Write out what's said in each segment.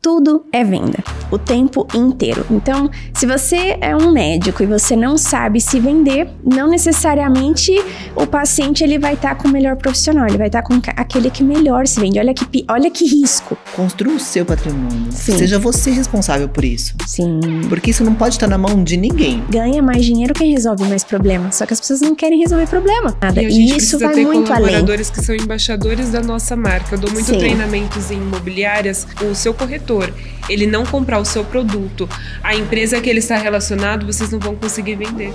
Tudo é venda, o tempo inteiro. Então, se você é um médico e você não sabe se vender, não necessariamente o paciente ele vai estar com o melhor profissional, ele vai estar com aquele que melhor se vende. Olha que risco. Construa o seu patrimônio. Sim. Seja você responsável por isso. Sim. Porque isso não pode estar na mão de ninguém. Ganha mais dinheiro quem resolve mais problema. Só que as pessoas não querem resolver problema. Nada. E a gente isso precisa vai ter muito além. colaboradores que são embaixadores da nossa marca. Eu dou muito treinamentos em imobiliárias. O seu corretor, ele não comprar o seu produto, a empresa que ele está relacionado, vocês não vão conseguir vender.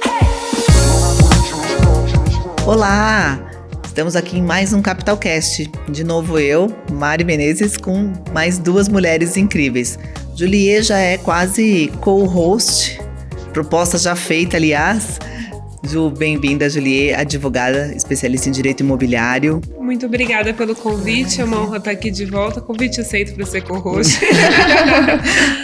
Olá! Estamos aqui em mais um CapitalCast. De novo eu, Mari Menezes, com mais duas mulheres incríveis. Julie já é quase co-host, proposta já feita, aliás. Ju, bem-vinda, Julie, advogada, especialista em direito imobiliário. Muito obrigada pelo convite, é uma honra estar aqui de volta. Convite aceito para ser co-host.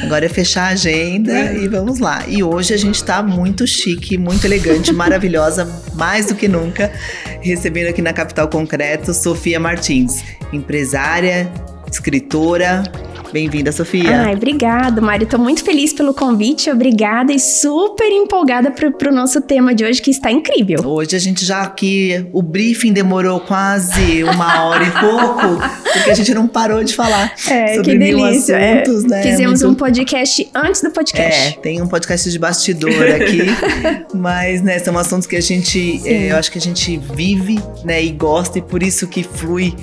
Agora é fechar a agenda e vamos lá. E hoje a gente está muito chique, muito elegante, maravilhosa, mais do que nunca, recebendo aqui na Capital Concreto Sofia Martins, empresária, escritora. Bem-vinda, Sofia. Ai, obrigada, Mari. Tô muito feliz pelo convite, obrigada e super empolgada pro nosso tema de hoje, que está incrível. Hoje a gente já aqui, o briefing demorou quase 1 hora e pouco, porque a gente não parou de falar sobre mil assuntos, né? Fizemos um podcast antes do podcast. Tem um podcast de bastidor aqui, mas, né, são assuntos que a gente, eu acho que a gente vive, né, e gosta, e por isso que flui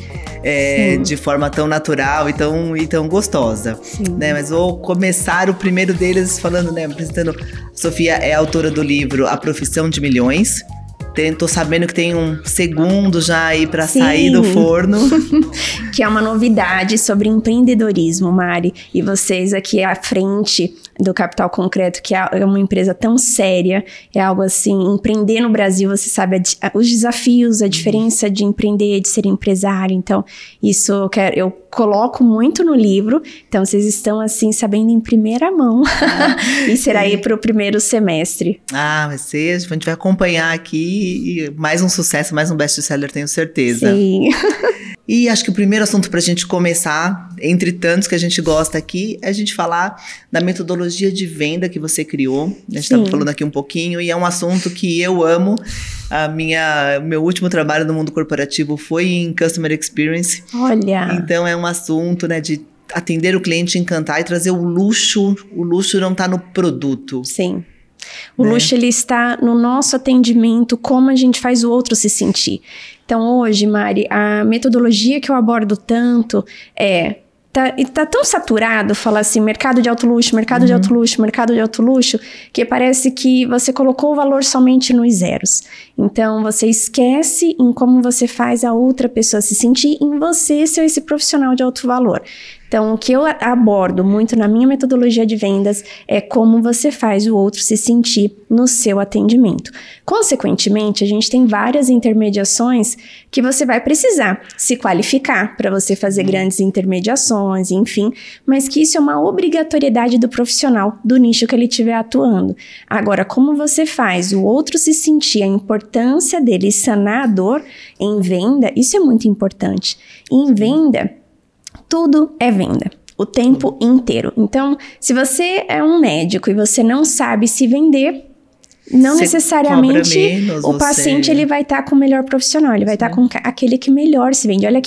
de forma tão natural e tão gostosa, né? Mas vou começar o primeiro deles falando, né, apresentando. Sofia é autora do livro A Profissão de Milhões. Tô sabendo que tem um segundo já aí para sair do forno. Que é uma novidade sobre empreendedorismo, Mari. E vocês aqui à frente do Capital Concreto, que é uma empresa tão séria, é algo assim, empreender no Brasil, você sabe os desafios, a diferença de empreender, de ser empresário. Então, isso eu coloco muito no livro. Então, vocês estão assim, sabendo em primeira mão. E será aí para o primeiro semestre. Vai ser, a gente vai acompanhar aqui. E mais um sucesso, mais um best-seller, tenho certeza. Sim. E acho que o primeiro assunto para a gente começar, entre tantos que a gente gosta aqui, é a gente falar da metodologia de venda que você criou. A gente estava falando aqui um pouquinho, e é um assunto que eu amo. Meu último trabalho no mundo corporativo foi em Customer Experience. Olha! Então é um assunto, né, de atender o cliente, encantar e trazer o luxo. O luxo não está no produto. Sim. O luxo, ele está no nosso atendimento, como a gente faz o outro se sentir. Então, hoje, Mari, a metodologia que eu abordo tanto tá tão saturado falar assim, mercado de alto luxo, mercado de alto luxo, mercado de alto luxo, que parece que você colocou o valor somente nos zeros. Então, você esquece em como você faz a outra pessoa se sentir, em você ser esse profissional de alto valor. Então, o que eu abordo muito na minha metodologia de vendas é como você faz o outro se sentir no seu atendimento. Consequentemente, a gente tem várias intermediações que você vai precisar se qualificar para você fazer grandes intermediações, enfim, mas que isso é uma obrigatoriedade do profissional, do nicho que ele estiver atuando. Agora, como você faz o outro se sentir, a importância dele sanar a dor em venda, isso é muito importante. Em venda, tudo é venda, o tempo inteiro. Então, se você é um médico e você não sabe se vender, não necessariamente o paciente ele vai estar com o melhor profissional, ele vai estar com aquele que melhor se vende. Olha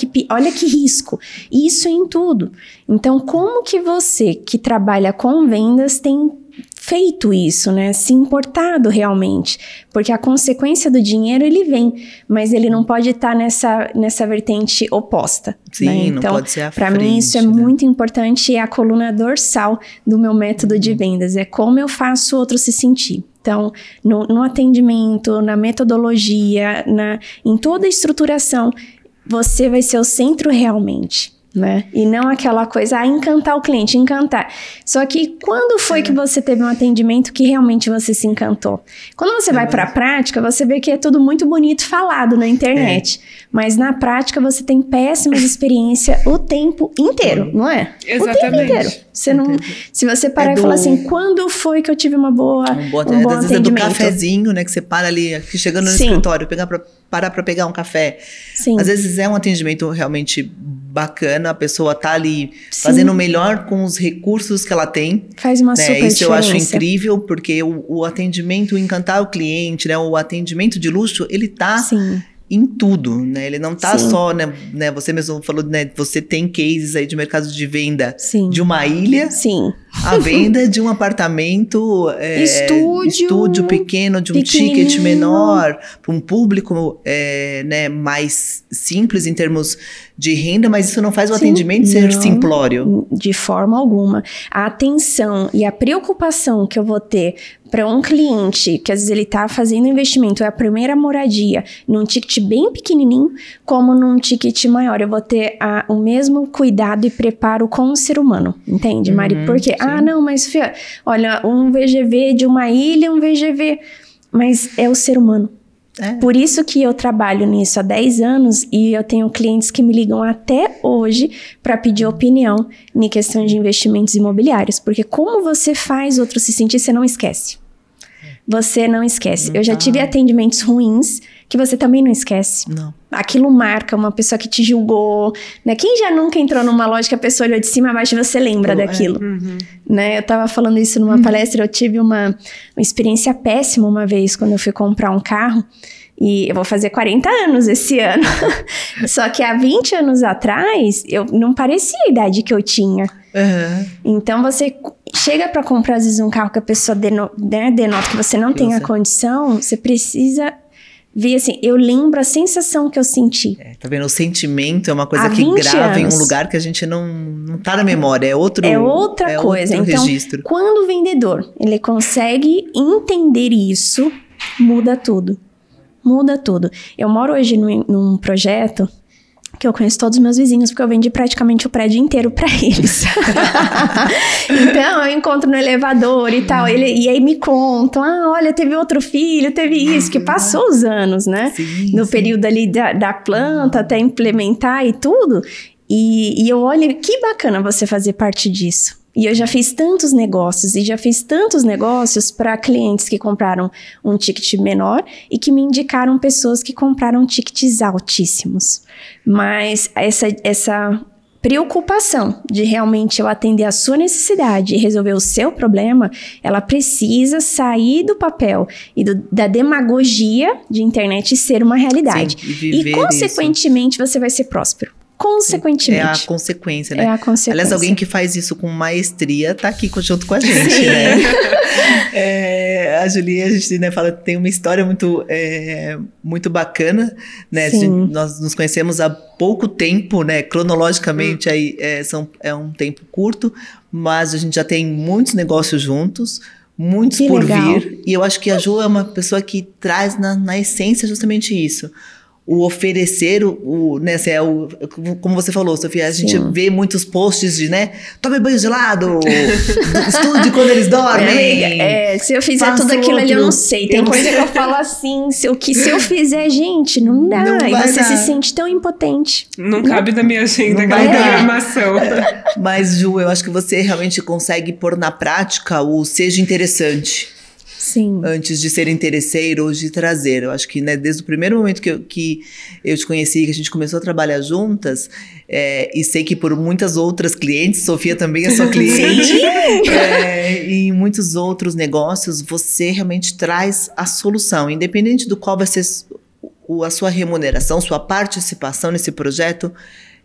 que risco. Isso em tudo. Então, como que você que trabalha com vendas tem feito isso, né? Se importado realmente, porque a consequência do dinheiro ele vem, mas ele não pode estar nessa vertente oposta. Sim, né? Então, não pode ser para mim isso é muito importante e é a coluna dorsal do meu método de vendas, é como eu faço o outro se sentir. Então, no atendimento, na metodologia, em toda a estruturação, você vai ser o centro realmente. Né? E não aquela coisa, encantar o cliente, encantar. Só que quando foi que você teve um atendimento que realmente você se encantou? Quando você vai para a prática, você vê que é tudo muito bonito falado na internet. Mas na prática você tem péssimas experiências o tempo inteiro, não é? Exatamente. O tempo inteiro. Se você parar e falar assim, quando foi que eu tive um bom às vezes atendimento? É do cafezinho, né? Que você para ali, chegando no escritório, pegar para parar para pegar um café. Sim. Às vezes é um atendimento realmente bacana, a pessoa tá ali fazendo o melhor com os recursos que ela tem. Faz uma super diferença. Isso eu acho incrível, porque o atendimento, encantar o cliente, né? O atendimento de luxo, ele tá... Sim. Em tudo, né? Ele não tá só, né? Você mesmo falou, né? Você tem cases aí de mercado de venda de uma ilha. Sim. A venda de um apartamento, estúdio pequeno, de um ticket menor, para um público né, mais simples em termos de renda, mas isso não faz o atendimento ser simplório. De forma alguma. A atenção e a preocupação que eu vou ter para um cliente, que às vezes ele tá fazendo investimento, é a primeira moradia, num ticket bem pequenininho, como num ticket maior. Eu vou ter o mesmo cuidado e preparo com o ser humano, entende, Mari? Porque, não, mas Fia, olha, um VGV de uma ilha, um VGV, mas é o ser humano. Por isso que eu trabalho nisso há 10 anos e eu tenho clientes que me ligam até hoje para pedir opinião em questão de investimentos imobiliários. Porque como você faz outro se sentir, você não esquece. Você não esquece. Eu já tive atendimentos ruins que você também não esquece. Não. Aquilo marca uma pessoa que te julgou, né? Quem já nunca entrou numa loja que a pessoa olhou de cima a baixo e você lembra daquilo, né? Eu tava falando isso numa palestra, eu tive uma experiência péssima uma vez quando eu fui comprar um carro. E eu vou fazer 40 anos esse ano. Só que há 20 anos atrás, eu não parecia a idade que eu tinha. Então, você chega para comprar, às vezes, um carro que a pessoa denota que você não tem a condição, você precisa ver, assim, eu lembro a sensação que eu senti. Tá vendo? O sentimento é uma coisa que grava em um lugar que a gente não tá na memória, é outra coisa. Então, registro. Quando o vendedor, ele consegue entender isso, muda tudo. Muda tudo. Eu moro hoje num projeto que eu conheço todos os meus vizinhos, porque eu vendi praticamente o prédio inteiro pra eles. Então, eu encontro no elevador e tal, e aí me contam, olha, teve outro filho, teve isso, que passou os anos, né? No período ali da planta, até implementar e tudo. E eu olho, que bacana você fazer parte disso. E eu já fiz tantos negócios para clientes que compraram um ticket menor e que me indicaram pessoas que compraram tickets altíssimos. Mas essa preocupação de realmente eu atender a sua necessidade e resolver o seu problema, ela precisa sair do papel e da demagogia de internet e ser uma realidade. Sim, e consequentemente, você vai ser próspero. Consequentemente. É a consequência, né? É a consequência. Aliás, alguém que faz isso com maestria tá aqui junto com a gente, né? A Julia, a gente, né, fala, tem uma história muito bacana, né? Nós nos conhecemos há pouco tempo, né? Cronologicamente, aí, é um tempo curto, mas a gente já tem muitos negócios juntos, muitos por vir. E eu acho que a Ju é uma pessoa que traz na essência justamente isso. O oferecer, né, como você falou, Sofia, a gente vê muitos posts de, né, tome banho gelado, estude quando eles dormem. Se eu fizer tudo aquilo ali, eu não sei. Tem coisa que eu falo assim, se eu fizer, gente, não dá. Não e você dar. se sente tão impotente. Não cabe na minha agenda aquela programação. Mas, Ju, eu acho que você realmente consegue pôr na prática o seja interessante. Sim. Antes de ser interesseiro ou de trazer. Eu acho que, né, desde o primeiro momento que eu te conheci, que a gente começou a trabalhar juntas, e sei que por muitas outras clientes, Sofia também é sua cliente, e em muitos outros negócios, você realmente traz a solução, independente do qual vai ser a sua remuneração, sua participação nesse projeto.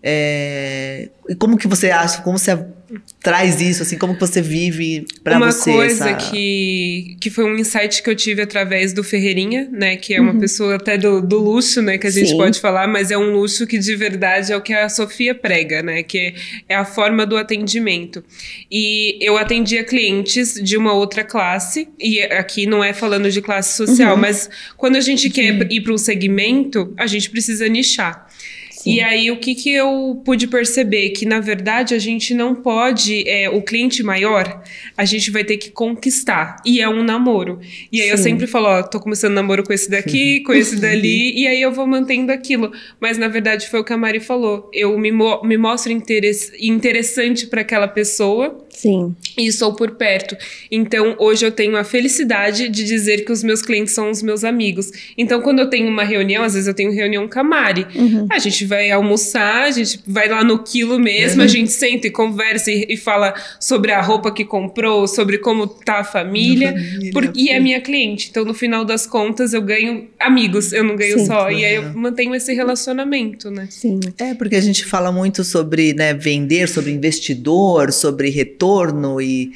E como que você acha, como você traz isso, assim, como que você vive pra você? Uma coisa que foi um insight que eu tive através do Ferreirinha, né, que é uma pessoa até do luxo, né, que a gente pode falar, mas é um luxo que de verdade é o que a Sofia prega, né, que é a forma do atendimento. E eu atendia clientes de uma outra classe, e aqui não é falando de classe social, mas quando a gente quer ir para um segmento, a gente precisa nichar. Sim. E aí, o que eu pude perceber? Que, na verdade, a gente não pode... o cliente maior, a gente vai ter que conquistar. E é um namoro. E aí, eu sempre falo, ó, tô começando namoro com esse daqui, com esse dali, e aí eu vou mantendo aquilo. Mas, na verdade, foi o que a Mari falou. Eu me mostro interessante para aquela pessoa. Sim. E estou por perto. Então, hoje eu tenho a felicidade de dizer que os meus clientes são os meus amigos. Então, quando eu tenho uma reunião, às vezes eu tenho reunião com a Mari. A gente vai almoçar, a gente vai lá no quilo mesmo, a gente senta e conversa e fala sobre a roupa que comprou, sobre como tá a família. E é minha cliente. Então, no final das contas, eu ganho amigos, eu não ganho só. E aí eu mantenho esse relacionamento, né? Sim. Porque a gente fala muito sobre, né, vender, sobre investidor, sobre retorno e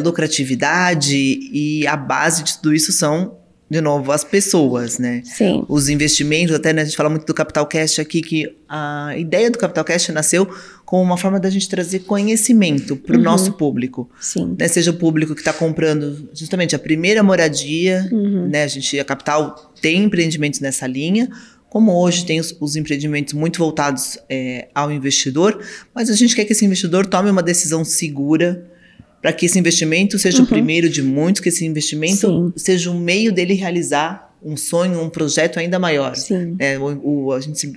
lucratividade, e a base de tudo isso são, de novo, as pessoas, né? Sim. Os investimentos, até, né, a gente fala muito do Capital Cash aqui, que a ideia do Capital Cash nasceu como uma forma da gente trazer conhecimento para o nosso público. Sim. Né? Seja o público que está comprando justamente a primeira moradia, né? A Capital tem empreendimentos nessa linha, como hoje tem os empreendimentos muito voltados ao investidor, mas a gente quer que esse investidor tome uma decisão segura para que esse investimento seja o primeiro de muitos, que esse investimento seja um meio dele realizar um sonho, um projeto ainda maior. Sim. A gente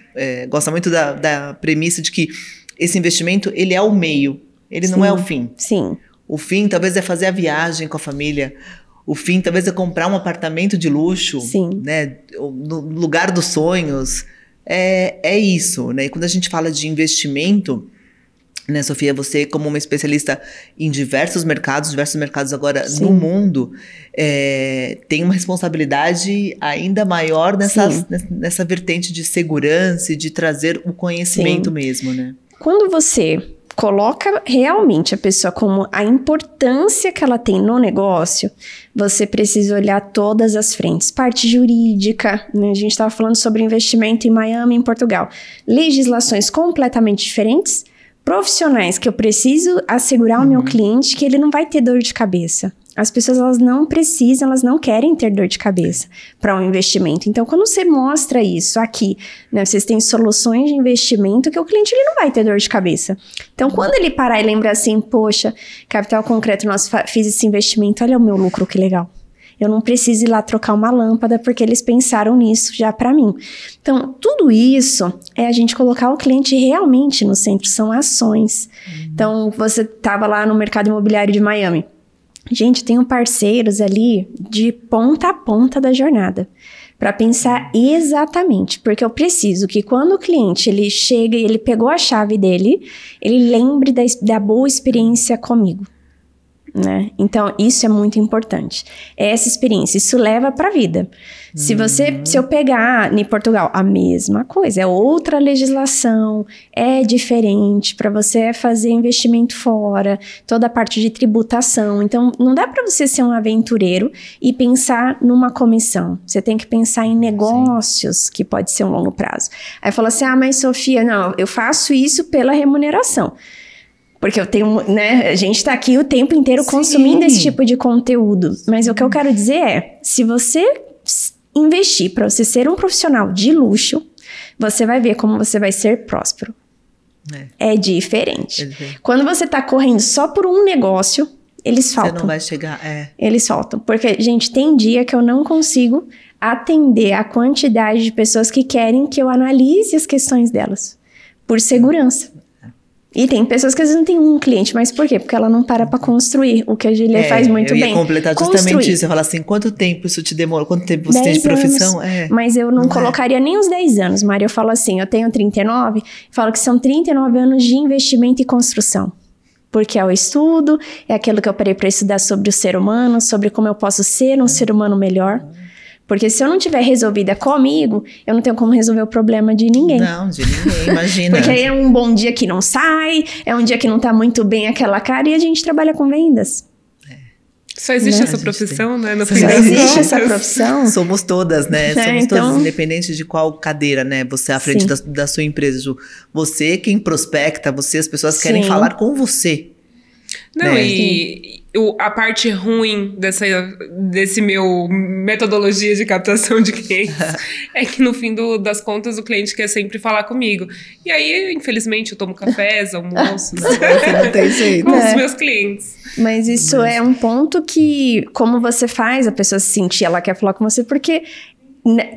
gosta muito da premissa de que esse investimento, ele é o meio, ele não é o fim. Sim. O fim talvez é fazer a viagem com a família. O fim talvez é comprar um apartamento de luxo, né, no lugar dos sonhos. É isso, né? E quando a gente fala de investimento, né, Sofia, você como uma especialista em diversos mercados agora no mundo, tem uma responsabilidade ainda maior nessa vertente de segurança e de trazer o conhecimento mesmo, né? Quando você coloca realmente a pessoa como a importância que ela tem no negócio, você precisa olhar todas as frentes. Parte jurídica, né? A gente estava falando sobre investimento em Miami, em Portugal. Legislações completamente diferentes, profissionais que eu preciso assegurar ao meu cliente que ele não vai ter dor de cabeça. As pessoas, elas não precisam, elas não querem ter dor de cabeça para um investimento. Então, quando você mostra isso aqui, né, vocês têm soluções de investimento que o cliente ele não vai ter dor de cabeça. Então, quando ele parar e lembrar assim, poxa, Capital Concreto, fiz esse investimento, olha o meu lucro, que legal. Eu não preciso ir lá trocar uma lâmpada porque eles pensaram nisso já para mim. Então, tudo isso é a gente colocar o cliente realmente no centro, são ações. Então, você estava lá no mercado imobiliário de Miami. Gente, tenho parceiros ali de ponta a ponta da jornada para pensar exatamente, porque eu preciso que quando o cliente ele chega e ele pegou a chave dele, ele lembre da boa experiência comigo, né? Então, isso é muito importante. Essa experiência, isso leva para a vida. Se eu pegar em Portugal, a mesma coisa, é outra legislação, é diferente para você fazer investimento fora, toda a parte de tributação. Então, não dá para você ser um aventureiro e pensar numa comissão. Você tem que pensar em negócios, que pode ser um longo prazo. Aí fala assim, mas Sofia, não, eu faço isso pela remuneração. Porque eu tenho, né, a gente tá aqui o tempo inteiro consumindo esse tipo de conteúdo. Mas o que eu quero dizer é, se você investir para você ser um profissional de luxo, você vai ver como você vai ser próspero. É diferente. Quando você tá correndo só por um negócio, eles faltam. Você não vai chegar, Eles faltam. Porque, gente, tem dia que eu não consigo atender a quantidade de pessoas que querem que eu analise as questões delas. Por segurança. E tem pessoas que às vezes não tem um cliente, mas por quê? Porque ela não para construir, o que a Julia faz muito bem. Eu ia completar justamente isso, eu falar assim, quanto tempo isso te demora? Quanto tempo você tem de profissão? Mas eu não colocaria nem os 10 anos, Mari. Eu falo assim, eu tenho 39, falo que são 39 anos de investimento e construção. Porque é o estudo, é aquilo que eu parei para estudar sobre o ser humano, sobre como eu posso ser um ser humano melhor. Porque se eu não tiver resolvida comigo, eu não tenho como resolver o problema de ninguém. Não, de ninguém, imagina. Porque aí é um bom dia que não sai, é um dia que não tá muito bem aquela cara e a gente trabalha com vendas. Só existe essa profissão, né? Só existe essa profissão. Somos todas, né? Somos todas, independente de qual cadeira, né? Você à frente da sua empresa, Ju. Você quem prospecta, as pessoas querem falar com você. Não, né? e a parte ruim desse meu metodologia de captação de clientes é que no fim das contas o cliente quer sempre falar comigo. E aí, infelizmente, eu tomo cafés, almoço, não tem jeito. com os meus clientes. Mas isso é um ponto que, como você faz a pessoa se sentir, ela quer falar com você porque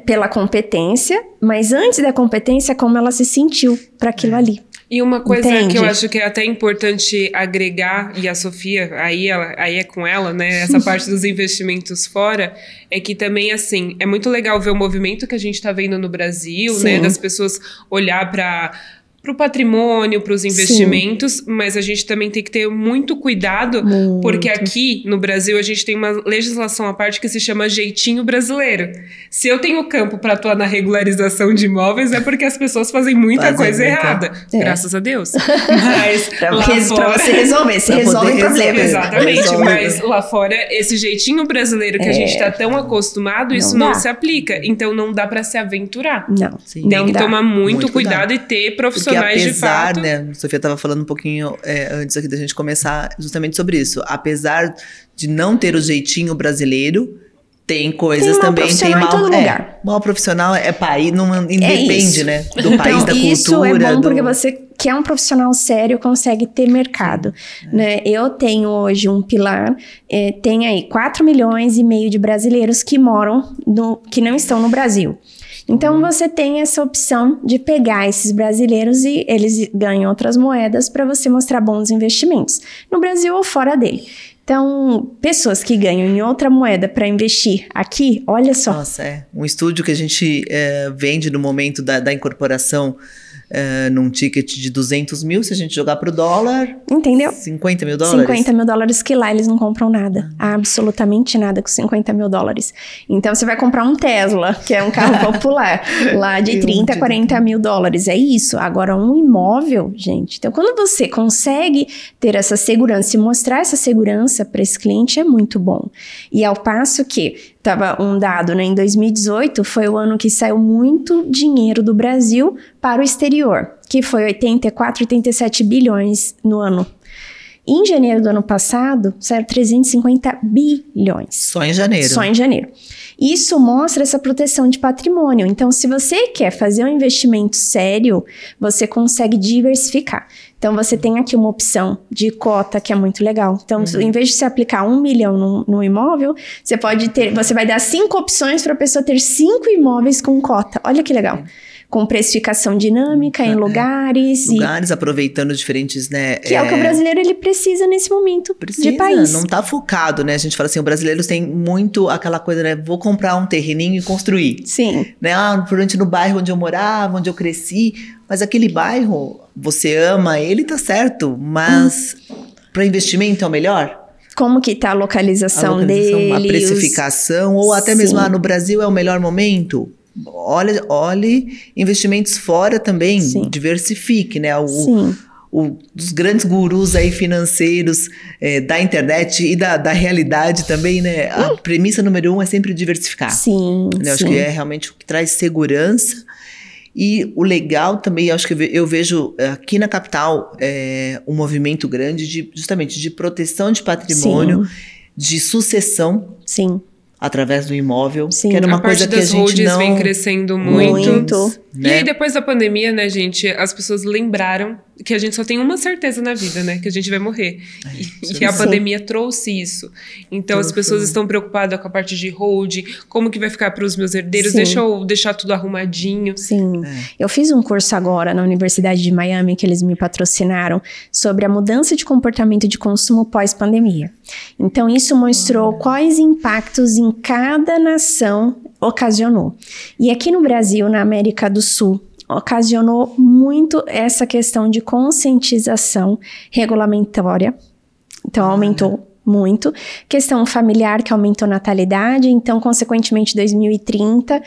pela competência, mas antes da competência, como ela se sentiu para aquilo ali. E uma coisa Entende? que eu acho que é até importante agregar, e a Sofia, aí é com ela, né? Essa parte dos investimentos fora, é que também, assim, é muito legal ver o movimento que a gente tá vendo no Brasil, Sim. né? Das pessoas olhar para o patrimônio, para os investimentos, sim, mas a gente também tem que ter muito cuidado, porque aqui no Brasil a gente tem uma legislação à parte que se chama jeitinho brasileiro. Se eu tenho campo para atuar na regularização de imóveis, é porque as pessoas fazem muita coisa errada. Graças a Deus. Mas pra você resolver, você resolve o problema. Exatamente, mas lá fora, esse jeitinho brasileiro que a gente tá tão acostumado, isso não se aplica. Então não dá para se aventurar. Não. Sim. Tem que tomar muito cuidado e ter profissionais. Porque apesar, de fato, né, a Sofia estava falando um pouquinho antes aqui da gente começar justamente sobre isso. Apesar de não ter o jeitinho brasileiro, tem coisas também, tem mal. Em todo lugar. Mal profissional é país, não independe, né, do país, da cultura. Isso é bom porque você que é um profissional sério consegue ter mercado, né? Eu tenho hoje um pilar, tem aí 4,5 milhões de brasileiros que moram, que não estão no Brasil. Então, você tem essa opção de pegar esses brasileiros e eles ganham outras moedas para você mostrar bons investimentos, no Brasil ou fora dele. Então, pessoas que ganham em outra moeda para investir aqui, olha só. Nossa, um estúdio que a gente vende no momento da incorporação, num ticket de 200 mil, se a gente jogar pro dólar... Entendeu? 50 mil dólares? 50 mil dólares que lá eles não compram nada. Absolutamente nada com 50 mil dólares. Então, você vai comprar um Tesla, que é um carro popular, lá de 30, 40 mil dólares. É isso. Agora, um imóvel, gente... Então, quando você consegue ter essa segurança e mostrar essa segurança para esse cliente, é muito bom. E ao passo que... Tava um dado, né? Em 2018, foi o ano que saiu muito dinheiro do Brasil para o exterior, que foi 84, 87 bilhões no ano. Em janeiro do ano passado, saiu 350 bilhões. Só em janeiro. Só em janeiro. Isso mostra essa proteção de patrimônio. Então, se você quer fazer um investimento sério, você consegue diversificar. Então, você tem aqui uma opção de cota que é muito legal. Então, em vez de você aplicar 1 milhão no imóvel, você vai dar 5 opções para a pessoa ter 5 imóveis com cota. Olha que legal. Com precificação dinâmica em lugares. Aproveitando diferentes, né? Que é o que o brasileiro ele precisa nesse momento de país. Não tá focado, né? A gente fala assim, o brasileiro tem muito aquela coisa, né? Vou comprar um terreninho e construir. Sim. Né? Durante no bairro onde eu morava, onde eu cresci. Mas aquele bairro, você ama ele, tá certo. Mas para investimento é o melhor? Como que tá a localização dele? A precificação, ou até mesmo no Brasil é o melhor momento? Olhe investimentos fora também, diversifique, né? Os grandes gurus aí financeiros da internet e da realidade também, né? A premissa número 1 é sempre diversificar. Sim, né? Acho que é realmente o que traz segurança. E o legal também, acho que eu vejo aqui na capital um movimento grande justamente de proteção de patrimônio, de sucessão. Sim. Através do imóvel, Sim. que era uma coisa que a gente não... vem crescendo muito. Né? E aí, depois da pandemia, né, gente, as pessoas lembraram que a gente só tem uma certeza na vida, né, que a gente vai morrer. E a pandemia trouxe isso. Então, as pessoas estão preocupadas com a parte de hold, como que vai ficar para os meus herdeiros, deixa eu deixar tudo arrumadinho. Sim. Eu fiz um curso agora na Universidade de Miami, que eles me patrocinaram, sobre a mudança de comportamento de consumo pós-pandemia. Então, isso mostrou quais impactos em cada nação ocasionou. E aqui no Brasil, na América do Sul, ocasionou muito essa questão de conscientização regulamentória. Então, aumentou muito. Questão familiar, que aumentou a natalidade. Então, consequentemente, 2030...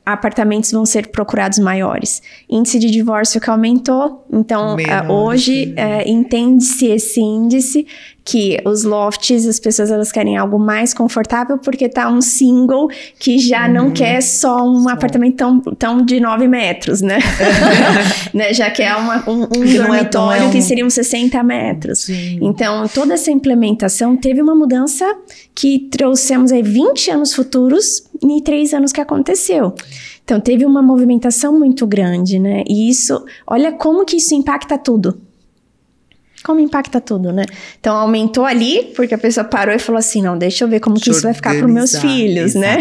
apartamentos vão ser procurados maiores. Índice de divórcio que aumentou. Então, hoje, entende-se esse índice que os lofts, as pessoas elas querem algo mais confortável porque tá um single que já não quer só um apartamento tão de 9 metros, né? Né? Já quer um dormitório que seriam 60 metros. Sim. Então, toda essa implementação teve uma mudança que trouxemos aí 20 anos futuros em 3 anos que aconteceu. Então, teve uma movimentação muito grande, né? E isso, olha como que isso impacta tudo. Como impacta tudo, né? Então, aumentou ali, porque a pessoa parou e falou assim, não, deixa eu ver como que isso vai ficar para os meus filhos, né?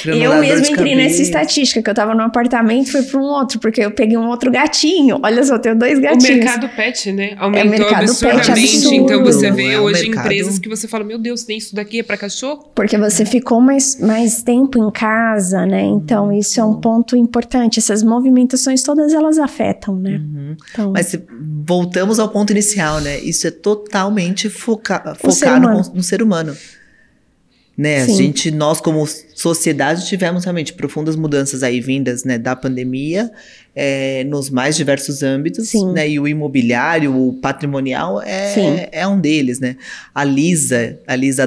Eu mesma entrei nessa estatística, que eu tava num apartamento e fui para um outro, porque eu peguei um outro gatinho. Olha só, eu tenho 2 gatinhos. O mercado pet, né? Aumentou absurdamente. Então, você vê hoje empresas que você fala, meu Deus, tem isso daqui, é para cachorro? Porque você ficou mais tempo em casa, né? Então, isso é um ponto importante. Essas movimentações todas, elas afetam, né? Então, mas voltamos ao ponto inicial, né? Isso é totalmente focar no ser humano. Né? Nós como sociedade tivemos realmente profundas mudanças aí vindas, né, da pandemia, nos mais diversos âmbitos, né? E o imobiliário, o patrimonial é um deles, né? A Lisa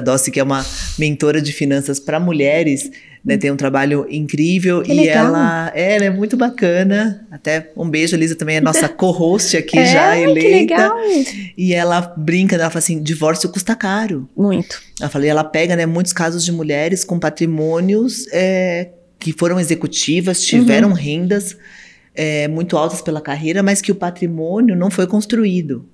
Dossi, que é uma mentora de finanças para mulheres, né, tem um trabalho incrível e ela é muito bacana. Até um beijo, a Lisa também é nossa co-host aqui já eleita. Que legal. E ela brinca, ela fala assim, divórcio custa caro. Muito. Ela pega, né, muitos casos de mulheres com patrimônios que foram executivas, tiveram rendas muito altas pela carreira, mas que o patrimônio não foi construído.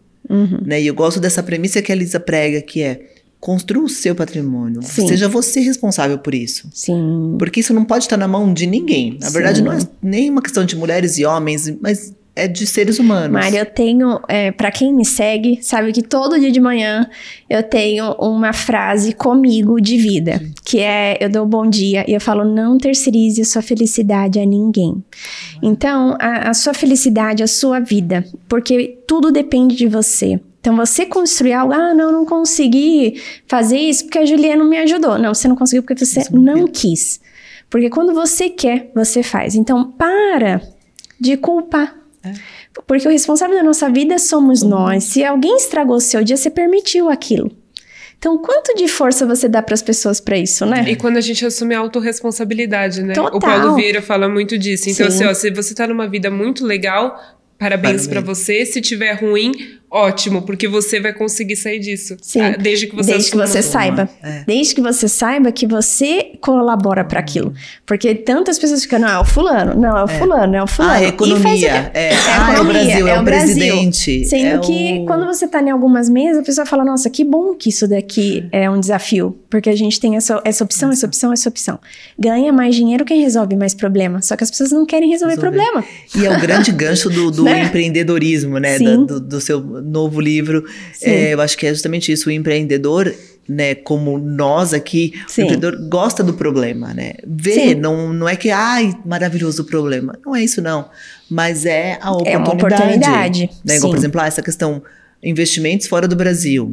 Né? E eu gosto dessa premissa que a Lisa prega, que construa o seu patrimônio. Seja você responsável por isso. Sim. Porque isso não pode estar na mão de ninguém. Na verdade, não é nem uma questão de mulheres e homens, mas é de seres humanos. Mari, eu tenho, pra quem me segue, sabe que todo dia de manhã eu tenho uma frase comigo de vida, que eu dou bom dia e eu falo, não terceirize a sua felicidade a ninguém. Então, a sua felicidade, a sua vida, porque tudo depende de você. Então, você construir algo, não consegui fazer isso porque a Juliana não me ajudou. Não, você não conseguiu porque você não quis. Porque quando você quer, você faz. Então, para de culpar. Porque o responsável da nossa vida somos nós. Se alguém estragou o seu dia, você permitiu aquilo. Então, quanto de força você dá para as pessoas para isso, né? E quando a gente assume a autorresponsabilidade, né? Total. O Paulo Vieira fala muito disso. Então, assim, se você tá numa vida muito legal, parabéns para você. Se tiver ruim, ótimo, porque você vai conseguir sair disso. Desde que você saiba. Desde que você saiba que você colabora para aquilo. Porque tantas pessoas ficam, não, é o fulano. Não, é o fulano, é o fulano. A economia. É o Brasil, é o presidente. Sendo que quando você tá em algumas mesas, a pessoa fala, nossa, que bom que isso daqui é um desafio. Porque a gente tem essa opção, essa opção, essa opção. Ganha mais dinheiro quem resolve mais problema. Só que as pessoas não querem resolver problema. E é o grande gancho do empreendedorismo, né? Do seu novo livro. Eu acho que é justamente isso, o empreendedor, né, como nós aqui, o empreendedor gosta do problema, né? Não é que, maravilhoso o problema. Não é isso, não. Mas é a oportunidade. É uma oportunidade. Né? Igual, por exemplo, essa questão, investimentos fora do Brasil.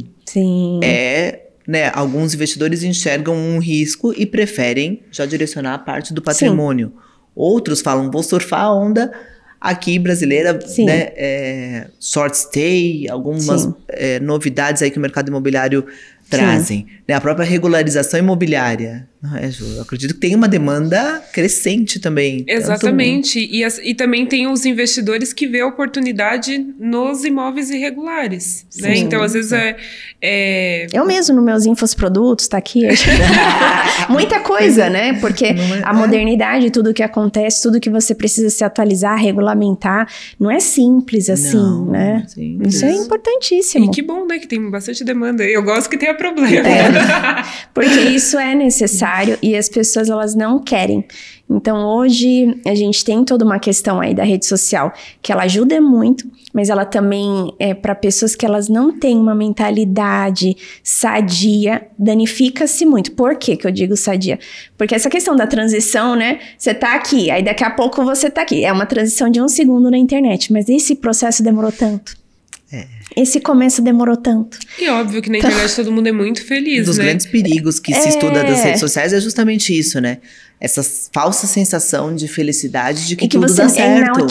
Né, alguns investidores enxergam um risco e preferem já direcionar a parte do patrimônio. Outros falam, vou surfar a onda aqui brasileira, né, short stay, algumas novidades aí que o mercado imobiliário trazem. Né, a própria regularização imobiliária. Eu acredito que tem uma demanda crescente também. Exatamente. E também tem os investidores que vê oportunidade nos imóveis irregulares. Né? Então, às vezes Eu mesmo, nos meus infoprodutos, tá aqui. Muita coisa, né? Porque a modernidade, tudo que acontece, tudo que você precisa se atualizar, regulamentar, não é simples assim, né? Isso é importantíssimo. E que bom, né? Que tem bastante demanda. Eu gosto que tenha problema. Porque isso é necessário. E as pessoas, elas não querem. Então, hoje, a gente tem toda uma questão aí da rede social, que ela ajuda muito, mas ela também, para pessoas que elas não têm uma mentalidade sadia, danifica-se muito. Por que eu digo sadia? Porque essa questão da transição, né? Você tá aqui, aí daqui a pouco você tá aqui. É uma transição de 1 segundo na internet, mas esse processo demorou tanto. Esse começo demorou tanto. E óbvio que na internet todo mundo é muito feliz, dos né? grandes perigos que se estuda das redes sociais é justamente isso, né? Essa falsa sensação de felicidade de que tudo dá certo.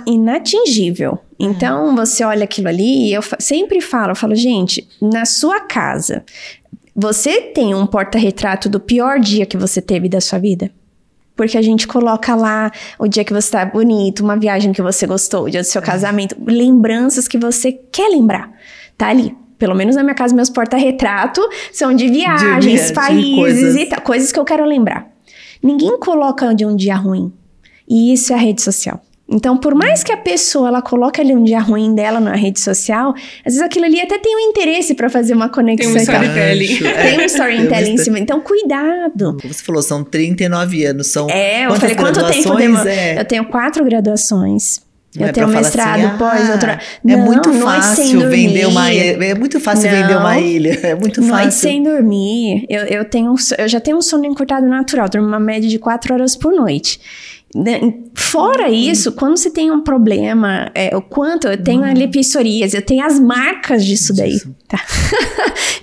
Inatingível. Então, você olha aquilo ali, eu sempre falo, gente, na sua casa, você tem um porta-retrato do pior dia que você teve da sua vida? Porque a gente coloca lá o dia que você tá bonito, uma viagem que você gostou, o dia do seu casamento, lembranças que você quer lembrar. Tá ali. Pelo menos na minha casa, meus porta-retrato são de viagens, países e tal, coisas que eu quero lembrar. Ninguém coloca de um dia ruim. E isso é a rede social. Então, por mais que a pessoa, ela coloque ali um dia ruim dela na rede social, às vezes aquilo ali até tem um interesse pra fazer uma conexão. Tem um storytelling. Tem um storytelling em cima. Então, cuidado. Você falou, são 39 anos. São eu falei, quanto tempo demora? Eu tenho 4 graduações. Eu tenho mestrado, pós-doutorado. É muito fácil vender uma ilha. É muito fácil vender uma ilha. É muito fácil. Noite sem dormir. Eu já tenho um sono encurtado natural. Durmo uma média de 4 horas por noite. Fora isso, quando você tem um problema, o quanto eu tenho ali psoríase, eu tenho as marcas disso daí, tá?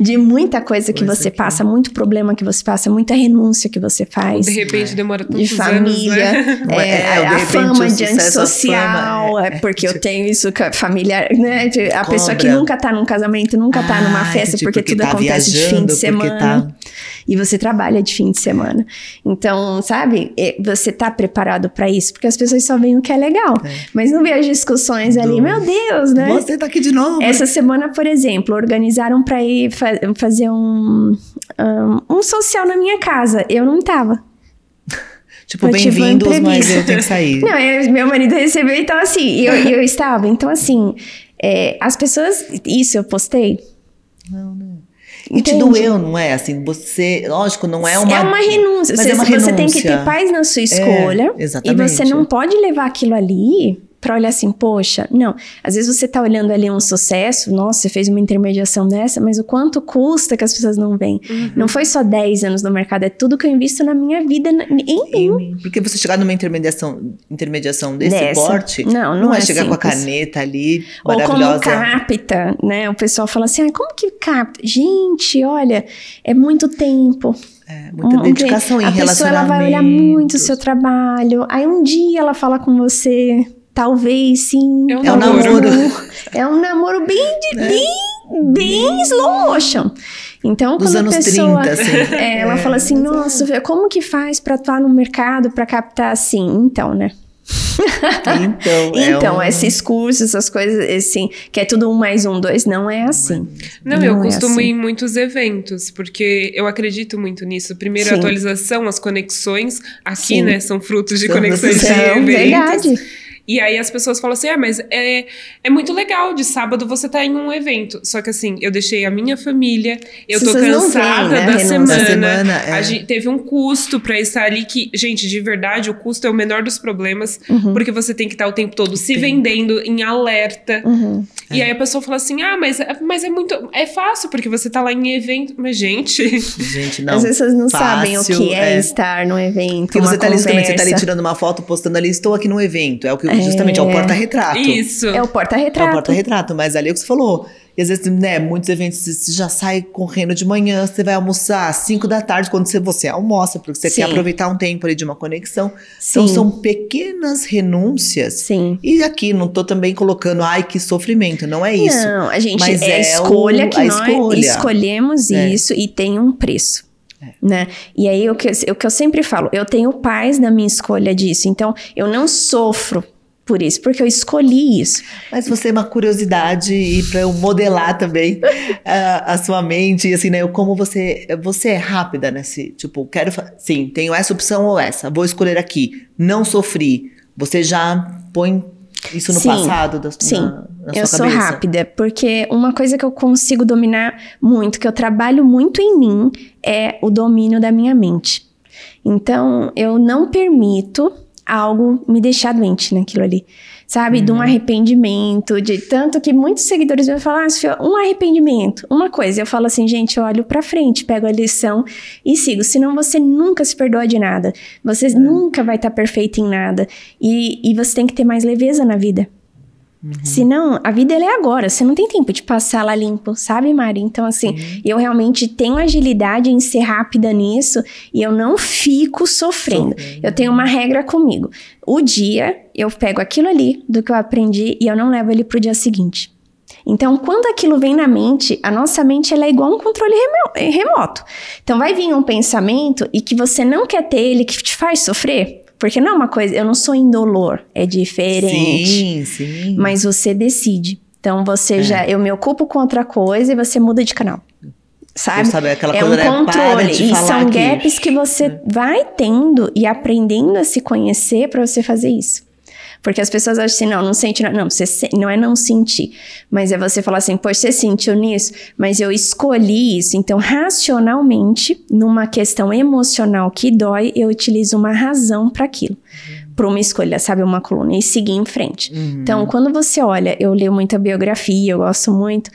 De muita coisa que você passa, muito problema que você passa, muita renúncia que você faz. De repente demora tantos de família, anos, né? A fama de antissocial, porque eu tenho isso familiar, né? A pessoa que nunca tá num casamento, nunca tá numa festa, porque tudo acontece de fim de semana. E você trabalha de fim de semana. Então, sabe, você tá preparado pra isso? Porque as pessoas só veem o que é legal. Mas não vê as discussões ali, meu Deus, né? Você tá aqui de novo. Essa semana, por exemplo, organizaram pra ir fazer um social na minha casa. Eu não tava. Tipo, bem-vindos, mas eu tenho que sair. Não, meu marido recebeu, então assim, eu estava. Então assim, as pessoas... Isso eu postei? Não. E te doeu, não é? Assim, você... Lógico, não é uma... É uma renúncia. Você tem que ter paz na sua escolha. Exatamente. E você não pode levar aquilo ali pra olhar assim, poxa, não. Às vezes você tá olhando ali um sucesso, nossa, você fez uma intermediação dessa, mas o quanto custa que as pessoas não veem. Não foi só 10 anos no mercado, é tudo que eu invisto na minha vida em mim. Porque você chegar numa intermediação desse porte, não é chegar simples. Com a caneta ali, maravilhosa. Ou como capta, né? O pessoal fala assim, como que capta? Gente, olha, é muito tempo. Muita dedicação em relacionamento. A pessoa, ela vai olhar muito o seu trabalho, aí um dia ela fala com você... Talvez, sim. É um namoro. É um namoro bem slow motion. Então, dos quando anos a pessoa... 30, assim. Ela fala assim, nossa, como que faz pra atuar no mercado, pra captar assim? Então, né? Então, esses cursos, essas coisas, assim, que é tudo 1 mais 1, 2, não é assim. Não, eu costumo ir em muitos eventos, porque eu acredito muito nisso. Primeiro, a atualização, as conexões, aqui, né, são frutos de conexões de eventos. Verdade. E aí as pessoas falam assim, mas é muito legal, de sábado você tá em um evento. Só que assim, eu deixei a minha família, eu tô cansada da semana. A gente teve um custo pra estar ali que, gente, de verdade, o custo é o menor dos problemas, porque você tem que estar o tempo todo se vendendo em alerta. E aí a pessoa fala assim, mas é fácil, porque você tá lá em evento. Mas, gente, não. As pessoas não sabem o que é estar num evento. Porque você tá ali, você tá ali tirando uma foto, postando ali, estou aqui num evento. É o que justamente é o porta-retrato. Isso. É o porta-retrato. É o porta-retrato, mas ali é o que você falou. E às vezes, né, muitos eventos você já sai correndo de manhã, você vai almoçar às 5 da tarde, quando você almoça, porque você quer aproveitar um tempo ali de uma conexão. Então são pequenas renúncias. Sim. E aqui não tô também colocando, que sofrimento, não é isso. Não, a gente escolha que nós escolhemos isso e tem um preço. Né? E aí o que eu sempre falo, eu tenho paz na minha escolha disso, então eu não sofro por isso, porque eu escolhi isso. Mas você é uma curiosidade e para eu modelar também a sua mente, e assim, né, como você é rápida nesse, tipo, sim, tenho essa opção ou essa, vou escolher aqui, não sofri, você já põe isso no passado na sua cabeça? Eu sou rápida, porque uma coisa que eu consigo dominar muito, que eu trabalho muito em mim, é o domínio da minha mente. Então, eu não permito algo me deixar doente naquilo ali, sabe? De um arrependimento, de tanto que muitos seguidores vão falar, Sofia, um arrependimento, uma coisa. Eu falo assim, gente, eu olho pra frente, pego a lição e sigo. Senão você nunca se perdoa de nada. Você nunca vai estar perfeito em nada. E você tem que ter mais leveza na vida. Senão, a vida ela é agora. Você não tem tempo de passar ela limpo, sabe, Mari? Então, assim, eu realmente tenho agilidade em ser rápida nisso e eu não fico sofrendo. Eu tenho uma regra comigo. O dia, eu pego aquilo ali do que eu aprendi e eu não levo ele pro dia seguinte. Então, quando aquilo vem na mente, a nossa mente ela é igual um controle remoto. Então, vai vir um pensamento e que você não quer ter ele, que te faz sofrer. Porque não é uma coisa, eu não sou indolor, é diferente. Sim. Mas você decide. Então você eu me ocupo com outra coisa e você muda de canal. Sabe? Aquela é coisa, um controle. E são gaps que você vai tendo e aprendendo a se conhecer para você fazer isso. Porque as pessoas acham assim, não sente nada. Não, não é não sentir. Mas é você falar assim, poxa, você sentiu nisso? Mas eu escolhi isso. Então, racionalmente, numa questão emocional que dói, eu utilizo uma razão para aquilo. Para uma escolha, sabe? Uma coluna. E seguir em frente. Então, quando você olha, eu leio muita biografia, eu gosto muito.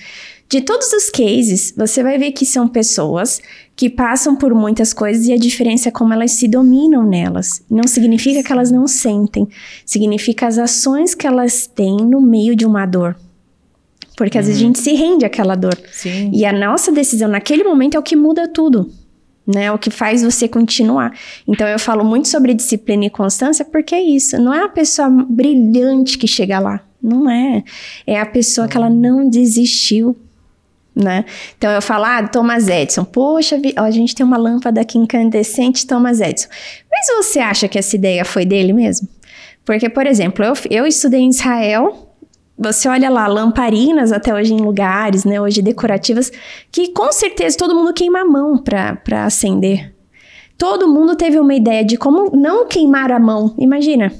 De todos os cases, você vai ver que são pessoas que passam por muitas coisas e a diferença é como elas se dominam nelas. Não significa que elas não sentem, significa as ações que elas têm no meio de uma dor. Porque às vezes a gente se rende àquela dor. Sim. E a nossa decisão naquele momento é o que muda tudo, né? O que faz você continuar. Então eu falo muito sobre disciplina e constância porque é isso. Não é a pessoa brilhante que chega lá. Não é. É a pessoa que ela não desistiu. Né? Então eu falo, Thomas Edison, poxa, a gente tem uma lâmpada aqui incandescente, Thomas Edison. Mas você acha que essa ideia foi dele mesmo? Porque, por exemplo, eu estudei em Israel, você olha lá, lamparinas até hoje em lugares, né, hoje decorativas, que com certeza todo mundo queima a mão para acender. Todo mundo teve uma ideia de como não queimar a mão, imagina.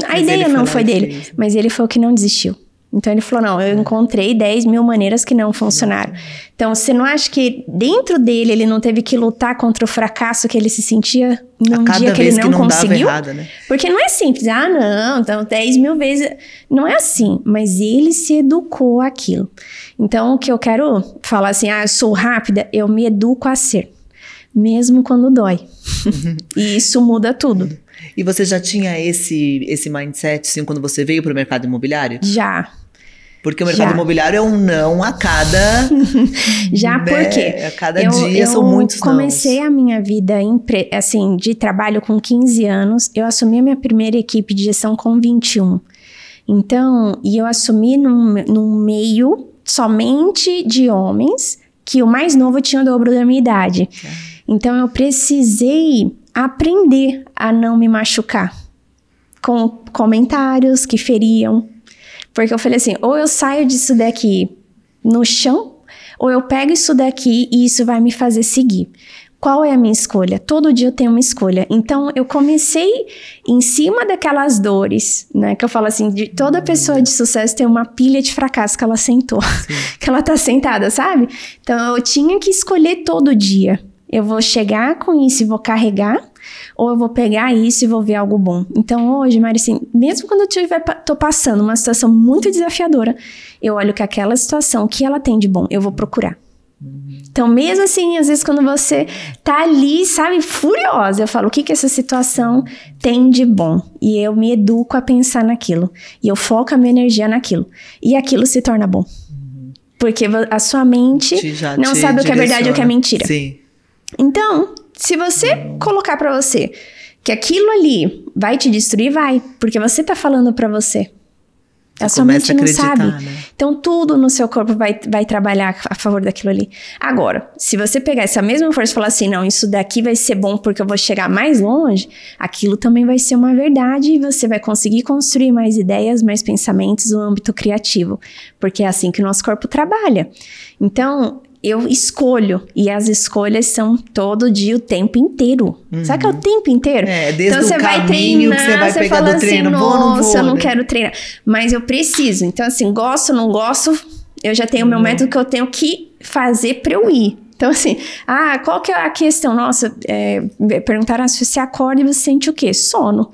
A ideia não foi dele, mas ele foi o que não desistiu. Então ele falou, não, eu encontrei 10 mil maneiras que não funcionaram. Então você não acha que dentro dele ele não teve que lutar contra o fracasso que ele se sentia num dia que ele não conseguiu? Errado, né? Porque não é simples, não, então 10 mil vezes, não é assim, mas ele se educou àquilo. Então o que eu quero falar assim, eu sou rápida, eu me educo a ser, mesmo quando dói. E isso muda tudo. E você já tinha esse mindset, assim, quando você veio para o mercado imobiliário? Já. Porque o mercado imobiliário é um não a cada... Já, né? porque a cada dia são muitos não. Eu comecei a minha vida assim, de trabalho com 15 anos. Eu assumi a minha primeira equipe de gestão com 21. Então, e eu assumi num meio somente de homens, que o mais novo tinha o dobro da minha idade. Então, eu precisei aprender a não me machucar com comentários que feriam. Porque eu falei assim, ou eu saio disso daqui no chão, ou eu pego isso daqui e isso vai me fazer seguir. Qual é a minha escolha? Todo dia eu tenho uma escolha. Então, eu comecei em cima daquelas dores, né? Que eu falo assim, de toda pessoa de sucesso tem uma pilha de fracasso que ela sentou. Que ela tá sentada, sabe? Então, eu tinha que escolher todo dia. Eu vou chegar com isso e vou carregar, ou eu vou pegar isso e vou ver algo bom. Então hoje, Mari, assim, mesmo quando eu tô passando uma situação muito desafiadora, eu olho que aquela situação, o que ela tem de bom, eu vou procurar. Então mesmo assim, às vezes quando você tá ali, sabe, furiosa, eu falo, o que essa situação tem de bom? E eu me educo a pensar naquilo. E eu foco a minha energia naquilo. E aquilo se torna bom. Porque a sua mente não sabe o que é verdade ou o que é mentira. Sim. Então, se você colocar pra você que aquilo ali vai te destruir, vai. Porque você tá falando pra você. A sua mente não sabe. Né? Então, tudo no seu corpo vai trabalhar a favor daquilo ali. Agora, se você pegar essa mesma força e falar assim, não, isso daqui vai ser bom porque eu vou chegar mais longe, aquilo também vai ser uma verdade e você vai conseguir construir mais ideias, mais pensamentos no âmbito criativo. Porque é assim que o nosso corpo trabalha. Então, eu escolho, e as escolhas são todo dia, o tempo inteiro. Sabe que é o tempo inteiro? Desde então, você vai treinar, que você vai pegar fala do treino, assim, nossa, eu não quero treinar. Mas eu preciso. Então, assim, gosto, não gosto, eu já tenho o meu método que eu tenho que fazer pra eu ir. Então, assim, qual que é a questão? Nossa, perguntaram se você acorda e você sente o quê? Sono.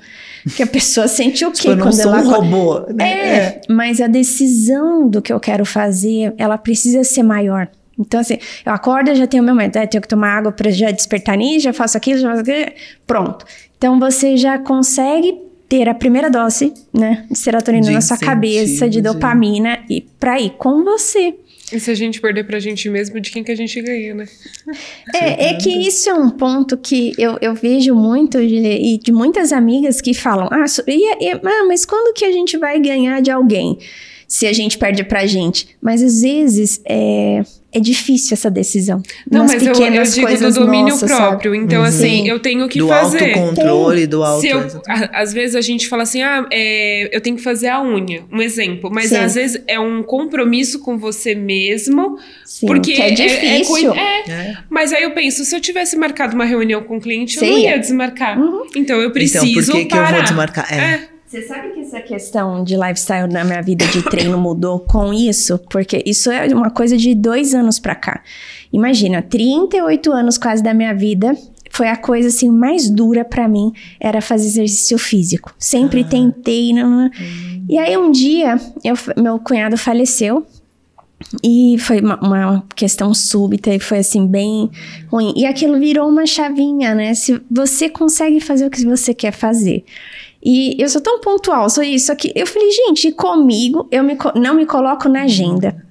Que a pessoa sente o quê? Eu não sou um robô, né? Mas a decisão do que eu quero fazer, ela precisa ser maior. Então, assim, eu acordo, eu já tenho o meu método. Tenho que tomar água para já despertar nisso, já faço aquilo, já faço aquilo. Pronto. Então, você já consegue ter a primeira dose, né, de serotonina na sua cabeça, de dopamina, e pra ir com você. E se a gente perder pra gente mesmo, de quem que a gente ganha, né? É que isso é um ponto que eu vejo muito de muitas amigas que falam, mas quando que a gente vai ganhar de alguém? Se a gente perde pra gente. Mas às vezes é difícil essa decisão. Não, mas eu digo do domínio nossas, próprio. Sabe? Então, assim, eu tenho que fazer. Do autocontrole, do auto... Às vezes a gente fala assim, eu tenho que fazer a unha. Um exemplo. Mas às vezes é um compromisso com você mesmo. Sim, porque que é difícil. Mas aí eu penso, se eu tivesse marcado uma reunião com o cliente, eu não ia desmarcar. Então eu preciso parar. Então, por que eu vou desmarcar? Você sabe que essa questão de lifestyle na minha vida de treino mudou com isso? Porque isso é uma coisa de 2 anos pra cá. Imagina, 38 anos quase da minha vida, foi a coisa assim mais dura pra mim, era fazer exercício físico. Sempre tentei. E aí um dia, meu cunhado faleceu. E foi uma questão súbita e foi assim bem ruim. E aquilo virou uma chavinha, né? Se você consegue fazer o que você quer fazer. E eu sou tão pontual, sou isso aqui. Eu falei, gente, comigo eu não me coloco na agenda.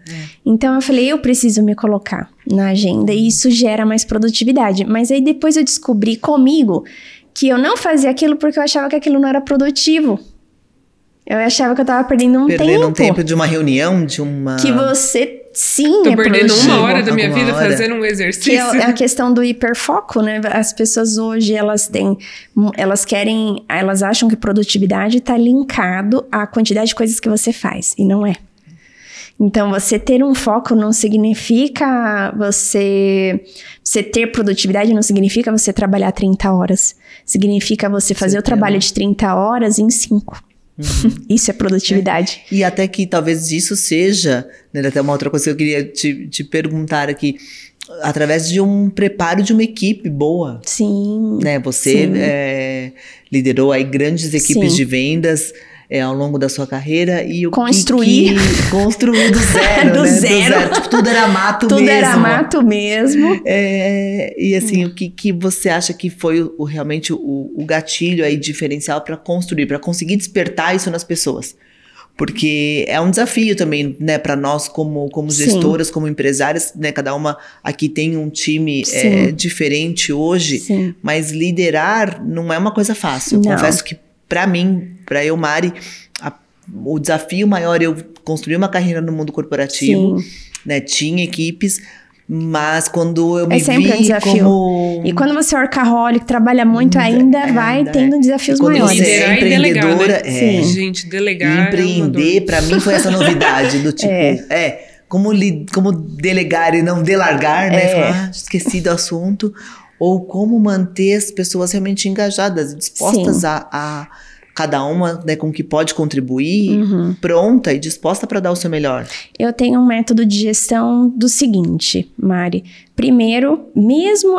Então eu falei, eu preciso me colocar na agenda e isso gera mais produtividade. Mas aí depois eu descobri comigo que eu não fazia aquilo porque eu achava que aquilo não era produtivo. Eu achava que eu tava perdendo um tempo. Perdendo um tempo de uma reunião, de uma... Que você, sim, Tô perdendo uma hora da minha vida fazendo um exercício. Que é a questão do hiperfoco, né? As pessoas hoje, elas acham que produtividade tá linkado à quantidade de coisas que você faz. E não é. Então, você ter um foco não significa você ter produtividade, não significa você trabalhar 30 horas. Significa você fazer o trabalho de 30 horas em 5. Isso é produtividade. E até que talvez isso seja, né, até uma outra coisa que eu queria te perguntar aqui, através de um preparo de uma equipe boa. Sim. Né, você liderou aí grandes equipes de vendas ao longo da sua carreira e construir do zero, do né? zero. Tipo, tudo era mato mesmo. Tudo era mato mesmo. E assim, o que você acha que foi realmente o gatilho aí diferencial para construir, para conseguir despertar isso nas pessoas? Porque é um desafio também, né, para nós como gestoras, como empresárias, né, cada uma aqui tem um time diferente hoje, mas liderar não é uma coisa fácil. Não. Confesso que para mim, para eu, Mari, o desafio maior, eu construí uma carreira no mundo corporativo, né, tinha equipes, mas quando eu me vi um desafio. como... E quando você é workaholic, trabalha muito, ainda vai tendo desafios maiores. Quando você é empreendedora... Delegar, né? Gente, delegar... Empreender, para mim, foi essa novidade do tipo... Como delegar e não delargar, né? Falar, esqueci do assunto. Ou como manter as pessoas realmente engajadas, dispostas a cada uma, né, com o que pode contribuir, pronta e disposta para dar o seu melhor. Eu tenho um método de gestão do seguinte, Mari. Primeiro,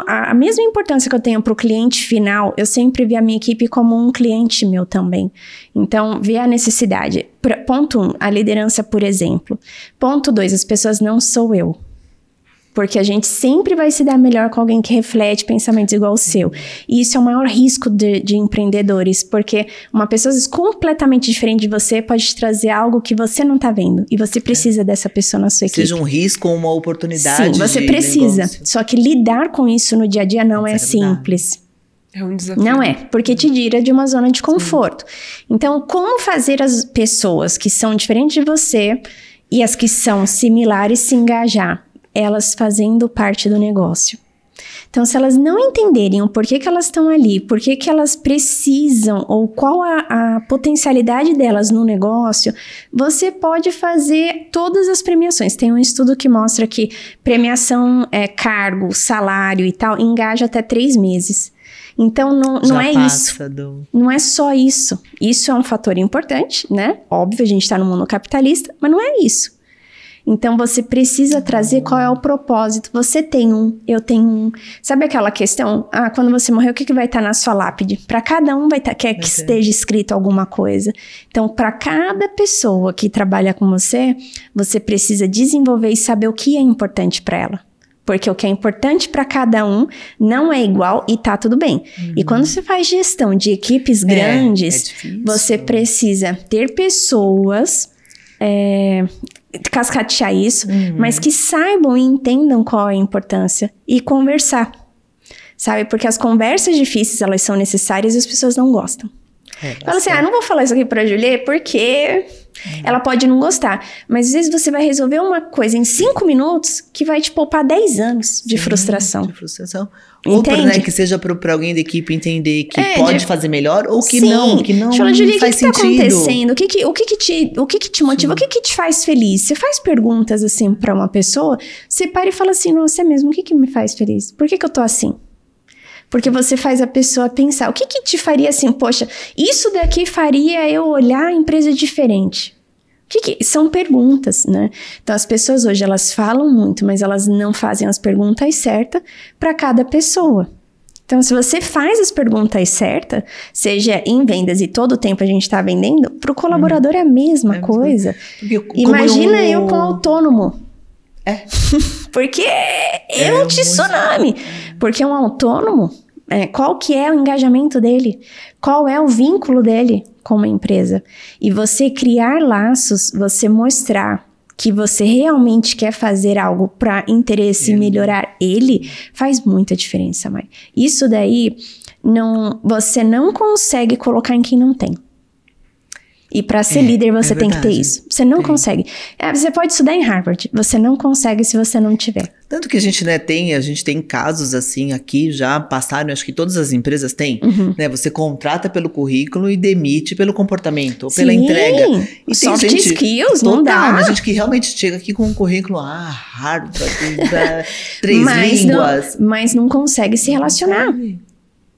a mesma importância que eu tenho para o cliente final, eu sempre vi a minha equipe como um cliente meu também. Então, ver a necessidade. Ponto 1, a liderança, por exemplo. Ponto 2, as pessoas não sou eu. Porque a gente sempre vai se dar melhor com alguém que reflete pensamentos igual ao seu. E isso é o maior risco de empreendedores, porque uma pessoa completamente diferente de você pode te trazer algo que você não tá vendo. E você precisa dessa pessoa na sua equipe. Seja um risco ou uma oportunidade. Sim, você precisa. Negócio. Só que lidar com isso no dia a dia não é simples. É um desafio. Não é, porque te tira de uma zona de conforto. Então, como fazer as pessoas que são diferentes de você e as que são similares se engajar? Elas fazendo parte do negócio. Então, se elas não entenderem o porquê que elas estão ali, porquê que elas precisam, ou qual a potencialidade delas no negócio, você pode fazer todas as premiações. Tem um estudo que mostra que premiação, cargo, salário e tal, engaja até 3 meses. Então, não é isso. Não é só isso. Isso é um fator importante, né? Óbvio, a gente está no mundo capitalista, mas não é isso. Então, você precisa trazer qual é o propósito. Você tem um, eu tenho um. Sabe aquela questão? Quando você morrer, o que vai estar na sua lápide? Para cada um quer que esteja escrito alguma coisa. Então, para cada pessoa que trabalha com você, você precisa desenvolver e saber o que é importante para ela. Porque o que é importante para cada um não é igual e tá tudo bem. E quando você faz gestão de equipes grandes, você precisa ter pessoas, cascatear isso, mas que saibam e entendam qual é a importância e conversar. Sabe? Porque as conversas difíceis, elas são necessárias e as pessoas não gostam. Fala assim, não vou falar isso aqui pra Juliette porque ela pode não gostar. Mas às vezes você vai resolver uma coisa em 5 minutos que vai te poupar 10 anos de frustração. De frustração. Outra, né, que seja pra alguém da equipe entender que pode fazer melhor ou que não Fala, Juliette, faz sentido. O que tá acontecendo? O que te motiva? O que te faz feliz? Você faz perguntas assim pra uma pessoa, você para e fala assim, nossa, é mesmo, o que me faz feliz? Por que eu tô assim? Porque você faz a pessoa pensar, o que te faria assim, poxa, isso daqui faria eu olhar a empresa diferente? São perguntas, né? Então, as pessoas hoje, elas falam muito, mas elas não fazem as perguntas certas para cada pessoa. Então, se você faz as perguntas certas, seja em vendas e todo o tempo a gente está vendendo, para o colaborador é a mesma coisa. Imagina eu com autônomo. Porque é um tsunami. Porque um autônomo, qual que é o engajamento dele? Qual é o vínculo dele com uma empresa? E você criar laços, você mostrar que você realmente quer fazer algo para interesse e melhorar ele, faz muita diferença, Mari. Isso daí, você não consegue colocar em quem não tem. E para ser líder, você tem que ter isso. Você não consegue. Você pode estudar em Harvard. Você não consegue se você não tiver. Tanto que a gente, né, a gente tem casos assim aqui, já passaram, acho que todas as empresas têm, né? Você contrata pelo currículo e demite pelo comportamento, ou pela entrega. E soft skills, não dá. Mas gente que realmente chega aqui com um currículo, Harvard, 3 línguas. Mas não consegue se relacionar.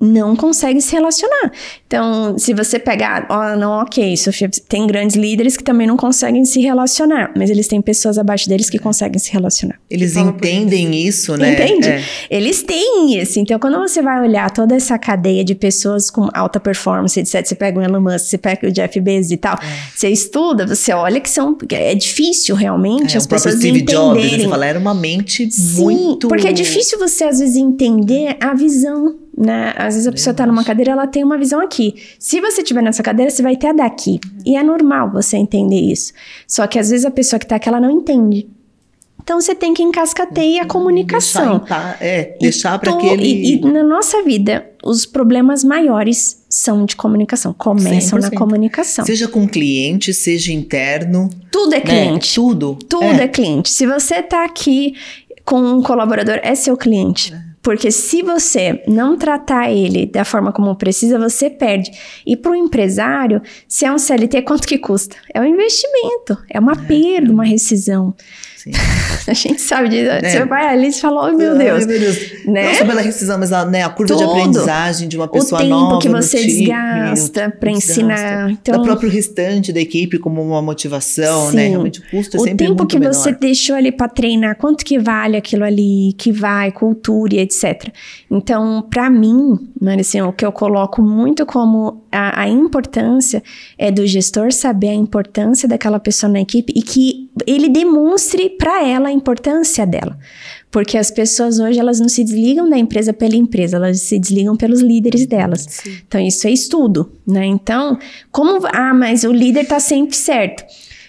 Não consegue se relacionar. Então, se você pegar... ok, Sofia, tem grandes líderes que também não conseguem se relacionar, mas eles têm pessoas abaixo deles que conseguem se relacionar. Eles entendem isso, né? Entende? Eles têm isso. Então, quando você vai olhar toda essa cadeia de pessoas com alta performance, etc., você pega o Elon Musk, você pega o Jeff Bezos e tal, você estuda, você olha que é difícil realmente as pessoas Steve entenderem. Jobs, você fala, era uma mente muito... porque é difícil você, às vezes, entender a visão, né? Às vezes a pessoa tá numa cadeira, ela tem uma visão aqui. Se você estiver nessa cadeira, você vai ter a daqui. E é normal você entender isso. Só que às vezes a pessoa que tá aqui, ela não entende. Então você tem que encascatear a comunicação. Deixar para aquele... E na nossa vida, os problemas maiores são de comunicação. Começam 100%. Na comunicação. Seja com cliente, seja interno. Tudo é cliente. Tudo é cliente. Se você tá aqui com um colaborador, é seu cliente. Porque se você não tratar ele da forma como precisa, você perde. E para o empresário, se é um CLT, quanto que custa? É um investimento, é uma perda, uma rescisão. Sim. A gente sabe disso. Você vai ali e fala, oh meu Deus. Né? Não só pela rescisão, mas a curva de aprendizagem de uma pessoa nova. O tempo que você desgasta para ensinar. Então, o próprio restante da equipe como uma motivação, né? Realmente o custo é sempre muito menor. O tempo que você deixou ali para treinar, quanto que vale aquilo ali, que vai, cultura e etc. Então, para mim, assim, o que eu coloco muito como a importância é do gestor saber a importância daquela pessoa na equipe e que ele demonstre para ela a importância dela. Porque as pessoas hoje, elas não se desligam da empresa pela empresa, elas se desligam pelos líderes delas. Sim. Então, isso é estudo, né? Então, mas o líder tá sempre certo.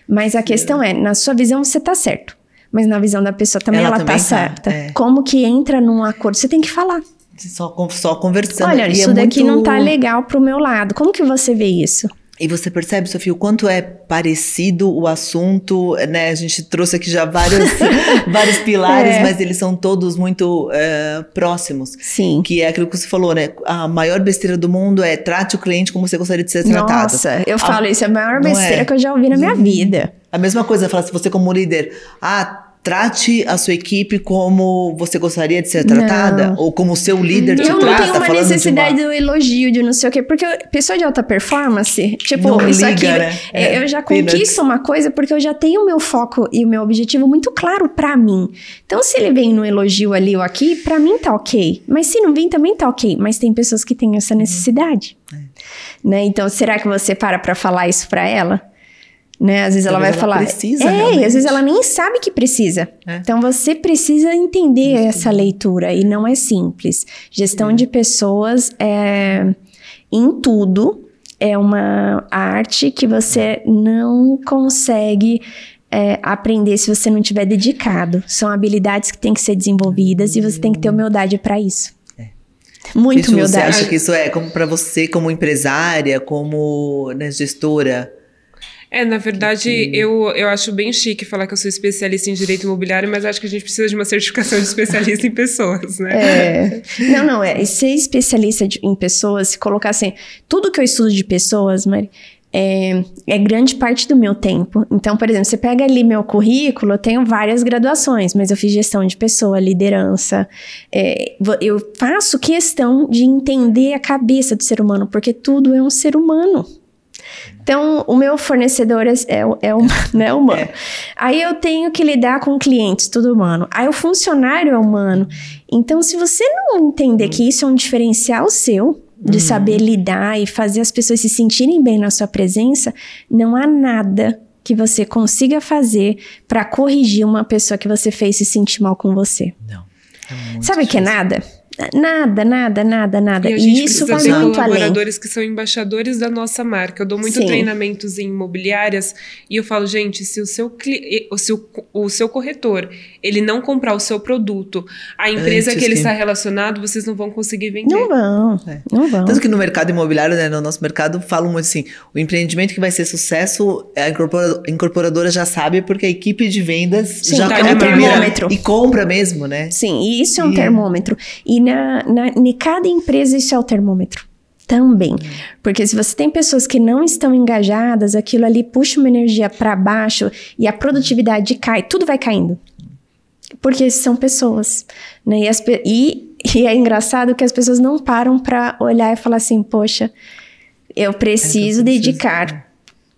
Mas a questão é, na sua visão você tá certo. Mas na visão da pessoa também ela tá certa. Como que entra num acordo? Você tem que falar. Só conversando. Olha, isso daqui não tá legal pro meu lado. Como que você vê isso? E você percebe, Sofia, o quanto é parecido o assunto, né? A gente trouxe aqui já vários pilares, mas eles são todos muito próximos. Sim. Que é aquilo que você falou, né? A maior besteira do mundo é trate o cliente como você gostaria de ser tratado. Nossa, eu falo, isso é a maior besteira que eu já ouvi na minha vida. A mesma coisa, falar se você como líder, trate a sua equipe como você gostaria de ser tratada? Não. Ou como o seu líder te trata? Eu não tenho uma necessidade do elogio, de não sei o quê. Porque pessoa de alta performance, tipo, não isso liga, aqui, né? Eu já conquisto uma coisa porque eu já tenho o meu foco e o meu objetivo muito claro pra mim. Então, se ele vem no elogio ali ou aqui, pra mim tá ok. Mas se não vir, também tá ok. Mas tem pessoas que têm essa necessidade. Né? Então, será que você para pra falar isso pra ela? né? Às vezes ela vai falar... Precisa, e às vezes ela nem sabe que precisa. Então, você precisa entender essa leitura, e não é simples. Gestão de pessoas em tudo é uma arte que você não consegue aprender se você não tiver dedicado. São habilidades que têm que ser desenvolvidas e você tem que ter humildade para isso. Muita humildade. Você acha que isso é como para você, como empresária, como, né, gestora? Na verdade, eu acho bem chique falar que eu sou especialista em direito imobiliário, mas acho que a gente precisa de uma certificação de especialista em pessoas, né? Não, ser especialista em pessoas, se colocar assim, tudo que eu estudo de pessoas, Mari, é grande parte do meu tempo. Então, por exemplo, você pega ali meu currículo, eu tenho várias graduações, mas eu fiz gestão de pessoa, liderança. Eu faço questão de entender a cabeça do ser humano, porque tudo é um ser humano. Então, o meu fornecedor é humano. Aí eu tenho que lidar com clientes, tudo humano. Aí o funcionário é humano. Então, se você não entender que isso é um diferencial seu, de saber lidar e fazer as pessoas se sentirem bem na sua presença, não há nada que você consiga fazer para corrigir uma pessoa que você fez se sentir mal com você. Não. Sabe o que é nada? Nada. E a gente isso precisa vai ter muito colaboradores além. que são embaixadores da nossa marca. Eu dou muito treinamentos em imobiliárias e eu falo, gente, se o seu corretor, ele não comprar o seu produto, a empresa que ele está relacionado, vocês não vão conseguir vender. Não vão. Tanto que no mercado imobiliário, né, no nosso mercado, falam muito assim, o empreendimento que vai ser sucesso, a incorporadora já sabe, porque a equipe de vendas já é um termômetro. E compra mesmo, né? Sim, e isso é um termômetro. E em cada empresa isso é o termômetro também. Porque se você tem pessoas que não estão engajadas, aquilo ali puxa uma energia para baixo e a produtividade cai, tudo vai caindo. Porque são pessoas, né? E é engraçado que as pessoas não param para olhar e falar assim, poxa, eu preciso dedicar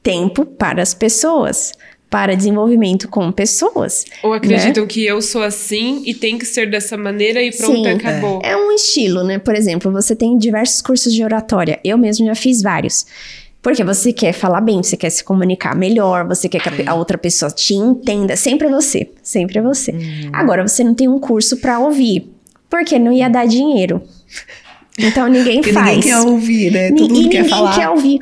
tempo para as pessoas, para desenvolvimento com pessoas. Ou acreditam que eu sou assim e tem que ser dessa maneira e pronto, acabou. É um estilo, né? Por exemplo, você tem diversos cursos de oratória. Eu mesmo já fiz vários. Porque você quer falar bem, você quer se comunicar melhor, você quer que a outra pessoa te entenda. Sempre é você. Agora, você não tem um curso para ouvir. Porque não ia dar dinheiro. Então, ninguém faz. Ninguém quer ouvir, né? Todo mundo quer falar. Ninguém quer ouvir.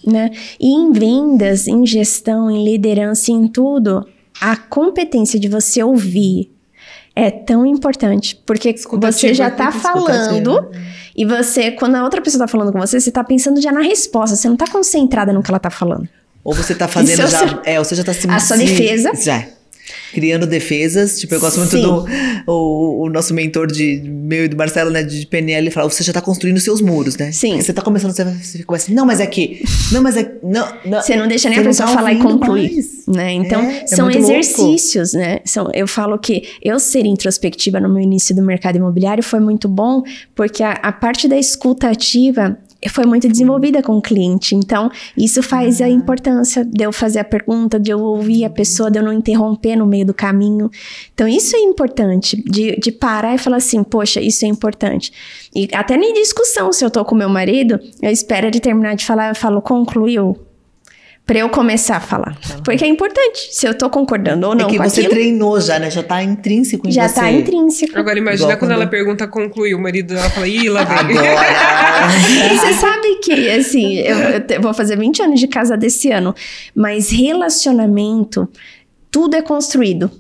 Né? E em vendas, em gestão, em liderança, em tudo, a competência de você ouvir é tão importante, porque você já tá falando e você, quando a outra pessoa tá falando com você, você tá pensando já na resposta, você não tá concentrada no que ela tá falando. Ou você tá fazendo você já tá se... A sua defesa. Já. Criando defesas, tipo, eu gosto muito o nosso mentor meu e do Marcelo, né, de PNL, ele fala, você já tá construindo seus muros, né? Sim. Você tá começando, você fica assim, não, mas é que, não, mas é, não. Você não deixa nem a pessoa falar e concluir, né? Então, são exercícios, louco, né? Eu falo que eu ser introspectiva no meu início do mercado imobiliário foi muito bom, porque a parte da escuta ativa foi muito desenvolvida com o cliente. Então, isso faz a importância de eu fazer a pergunta, de eu ouvir a pessoa, de eu não interromper no meio do caminho. Então, isso é importante, de parar e falar assim, poxa, isso é importante. E até nem discussão, se eu tô com meu marido, eu espero ele terminar de falar, eu falo, concluiu? Pra eu começar a falar. Porque é importante, se eu tô concordando ou não com aquilo. É que você treinou já, né? Já tá intrínseco em você. Já tá intrínseco. Agora imagina quando ela pergunta, concluiu, o marido dela fala, ih, lá vem. E você sabe que, assim, eu vou fazer 20 anos de casada esse ano, mas relacionamento, tudo é construído.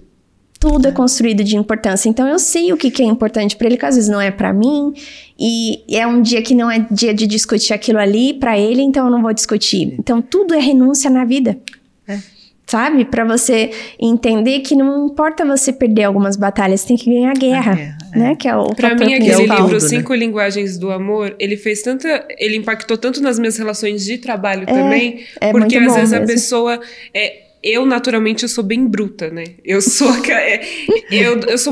Tudo é construído de importância. Então, eu sei o que é importante pra ele, que às vezes não é pra mim. E é um dia que não é dia de discutir aquilo ali pra ele, então eu não vou discutir. Então, tudo é renúncia na vida. Sabe? Pra você entender que não importa você perder algumas batalhas, você tem que ganhar a guerra. Né? Que é o pra mim, aquele livro, 5 Linguagens do Amor, ele impactou tanto nas minhas relações de trabalho também. Porque às vezes mesmo. A pessoa... Eu, naturalmente, eu sou bem bruta, né? Eu sou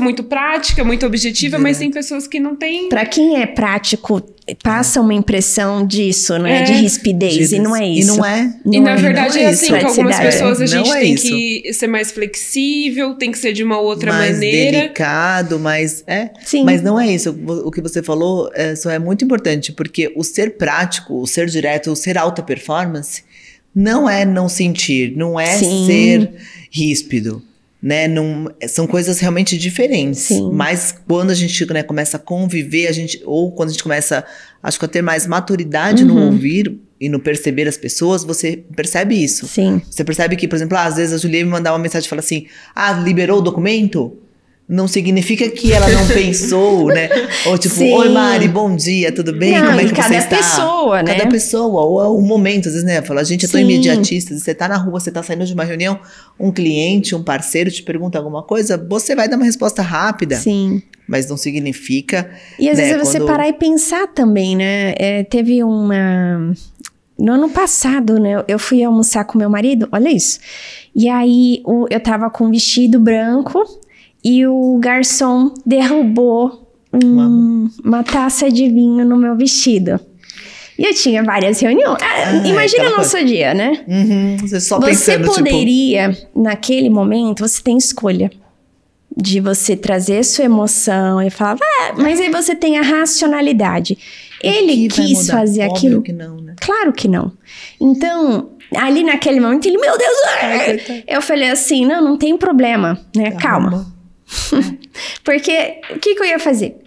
muito prática, muito objetiva, mas tem pessoas que não têm... Pra quem é prático, passa uma impressão disso, né? De rispidez, e não é isso. E não é. E na verdade é assim, com algumas pessoas a gente tem isso. que ser mais flexível, tem que ser de uma outra mais maneira. Mais delicado, mais... Sim. Mas não é isso. O que você falou só é muito importante, porque o ser prático, o ser direto, o ser alta performance... não é não sentir, não é Sim. ser ríspido, né? Não, são coisas realmente diferentes. Sim. Mas quando a gente, né, começa a conviver, ou quando a gente começa, acho que a ter mais maturidade no ouvir e no perceber as pessoas, você percebe isso. Sim. Você percebe que, por exemplo, às vezes a Julia me mandar uma mensagem e fala assim, liberou o documento? Não significa que ela não pensou, né? Ou tipo, Sim. oi Mari, bom dia, tudo bem? Não, Como é que cada você está? pessoa, né? Cada pessoa, ou o momento, às vezes, né? Fala, a gente é tão Sim. imediatista, você tá na rua, você tá saindo de uma reunião, um cliente, um parceiro te pergunta alguma coisa, você vai dar uma resposta rápida. Sim. Mas não significa... E às né, vezes você parar e pensar também, né? Teve uma... No ano passado, né? Eu fui almoçar com meu marido, olha isso. E aí, eu tava com um vestido branco e o garçom derrubou uma taça de vinho no meu vestido. E eu tinha várias reuniões. Imagina o nosso dia, né? Você só pensando, Você poderia, naquele momento, você tem escolha de você trazer sua emoção e falar, mas aí você tem a racionalidade. Ele quis fazer aquilo. Óbvio que não, né? Claro que não. Então, ali naquele momento, ele, meu Deus, eu falei assim, não tem problema, né? Calma. Porque, o que eu ia fazer?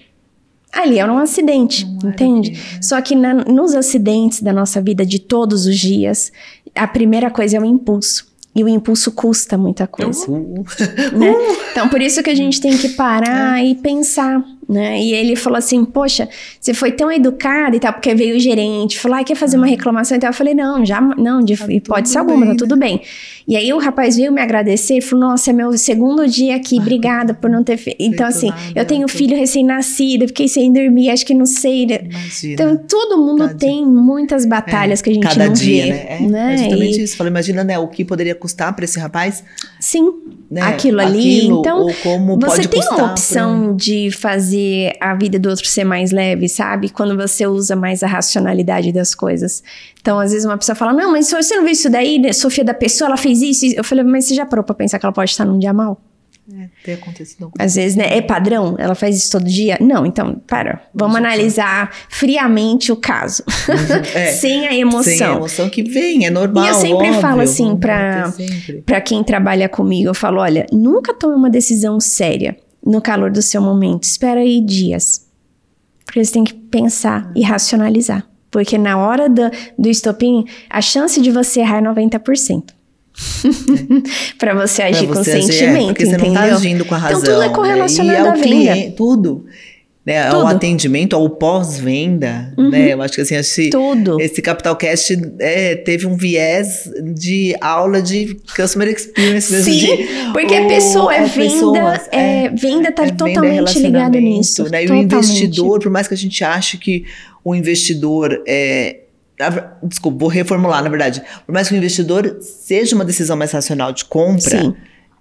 Ali era um acidente, entende? Né? Só que nos acidentes da nossa vida de todos os dias, a primeira coisa é o impulso. E o impulso custa muita coisa. Né? Então, por isso que a gente tem que parar e pensar, né? E ele falou assim, poxa, você foi tão educada e tal, porque veio o gerente, falou, quer fazer uma reclamação e tal. Eu falei, não, de hipótese alguma, tá tudo bem. E aí o rapaz veio me agradecer e falou, nossa, é meu segundo dia aqui, obrigada por não ter feito. Então, assim, eu tenho filho recém-nascido, fiquei sem dormir, acho que não sei. Imagina. Então, todo mundo tem muitas batalhas que a gente cada não dia, vê. né? É justamente isso. Falei, imagina, né, o que poderia custar para esse rapaz. Sim, né? aquilo ali. Então, ou como você pode tem custar a opção de fazer a vida do outro ser mais leve, sabe? Quando você usa mais a racionalidade das coisas. Então, às vezes uma pessoa fala, não, mas você não viu isso daí, né? Sofia da pessoa, ela fez isso. Eu falei, mas você já parou pra pensar que ela pode estar num dia mal? Ter acontecido. Às vezes, né? É padrão? Ela faz isso todo dia? Não, então, vamos analisar friamente o caso. Sem a emoção. Sem a emoção que vem, é normal. E eu sempre óbvio, falo assim pra quem trabalha comigo, eu falo, olha, nunca tome uma decisão séria no calor do seu momento. Espera aí dias. Porque você tem que pensar e racionalizar. Porque na hora do estopim, a chance de você errar é 90%. Pra você agir com sentimento, porque entendeu? Você não tá agindo com a razão. Então tudo é correlacionado à venda. Cliente, tudo. Né, ao atendimento, ao pós-venda, né? Eu acho que assim, esse Capital Cast teve um viés de aula de Customer Experience mesmo. Sim, porque a pessoa venda tá totalmente ligada nisso. Né? E o investidor, por mais que a gente ache que o investidor desculpa, vou reformular, na verdade. Por mais que o investidor seja uma decisão mais racional de compra,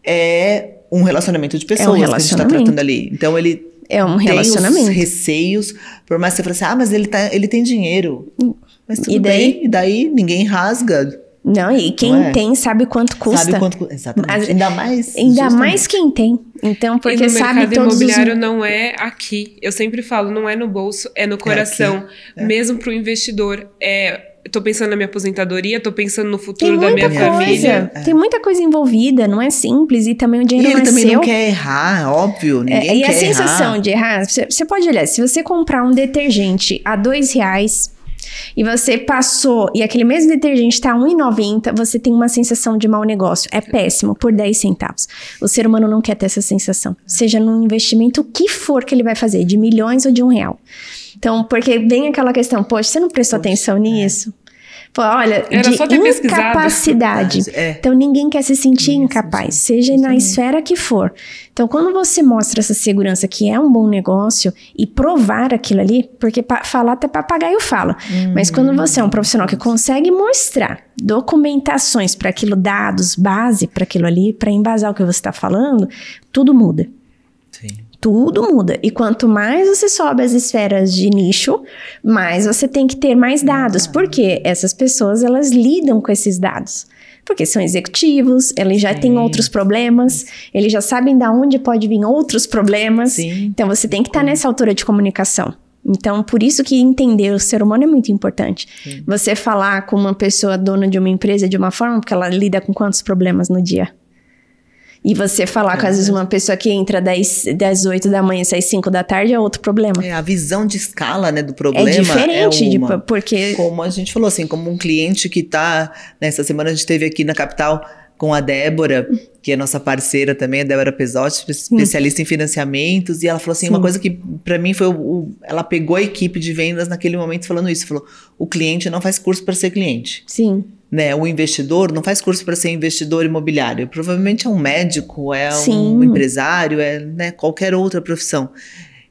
é um relacionamento de pessoas que a gente está tratando ali. Então, ele tem os receios, por mais que você fale assim, mas ele tem dinheiro. Mas tudo bem, e daí ninguém rasga. Não, e quem tem sabe quanto custa. Exatamente. Ainda mais quem tem. Então, porque sabe todos. O mercado imobiliário não é aqui. Eu sempre falo, não é no bolso, é no coração. Mesmo para o investidor. Tô pensando na minha aposentadoria, tô pensando no futuro da minha família. Tem muita coisa envolvida, não é simples. E também o dinheiro não é seu. E ele também não quer errar, óbvio. Ninguém quer errar. E a sensação de errar, você pode olhar, se você comprar um detergente a R$2 e você passou, e aquele mesmo detergente tá R$1,90, você tem uma sensação de mau negócio. É péssimo, por 10 centavos. O ser humano não quer ter essa sensação. Seja num investimento, o que for que ele vai fazer, de milhões ou de R$1. Então, porque vem aquela questão, poxa, você não prestou atenção nisso? Pô, olha, de incapacidade. Então, ninguém quer se sentir incapaz, seja na esfera que for. Então, quando você mostra essa segurança que é um bom negócio e provar aquilo ali, porque falar até papagaio fala, mas quando você é um profissional que consegue mostrar documentações para aquilo, dados, base para aquilo ali, para embasar o que você está falando, tudo muda. Sim. Tudo muda. E quanto mais você sobe as esferas de nicho, mais você tem que ter mais dados. Porque essas pessoas, elas lidam com esses dados. Porque são executivos, eles já têm outros problemas, eles já sabem de onde pode vir outros problemas. Então, você tem que estar nessa altura de comunicação. Então, por isso que entender o ser humano é muito importante. Sim. Você falar com uma pessoa dona de uma empresa de uma forma, porque ela lida com quantos problemas no dia? E você falar com, às vezes, uma pessoa que entra das 8 da manhã e sai 5 da tarde é outro problema. A visão de escala, né, do problema é diferente, porque... Como a gente falou, assim, como um cliente que tá... Nessa semana a gente esteve aqui na capital com a Débora, que é nossa parceira também, a Débora Pesotti, especialista em financiamentos, e ela falou assim, uma coisa que pra mim foi... Ela pegou a equipe de vendas naquele momento falando isso, falou, o cliente não faz curso para ser cliente. Sim. Né, o investidor não faz curso para ser investidor imobiliário. Provavelmente é um médico, é um empresário, é, né, qualquer outra profissão.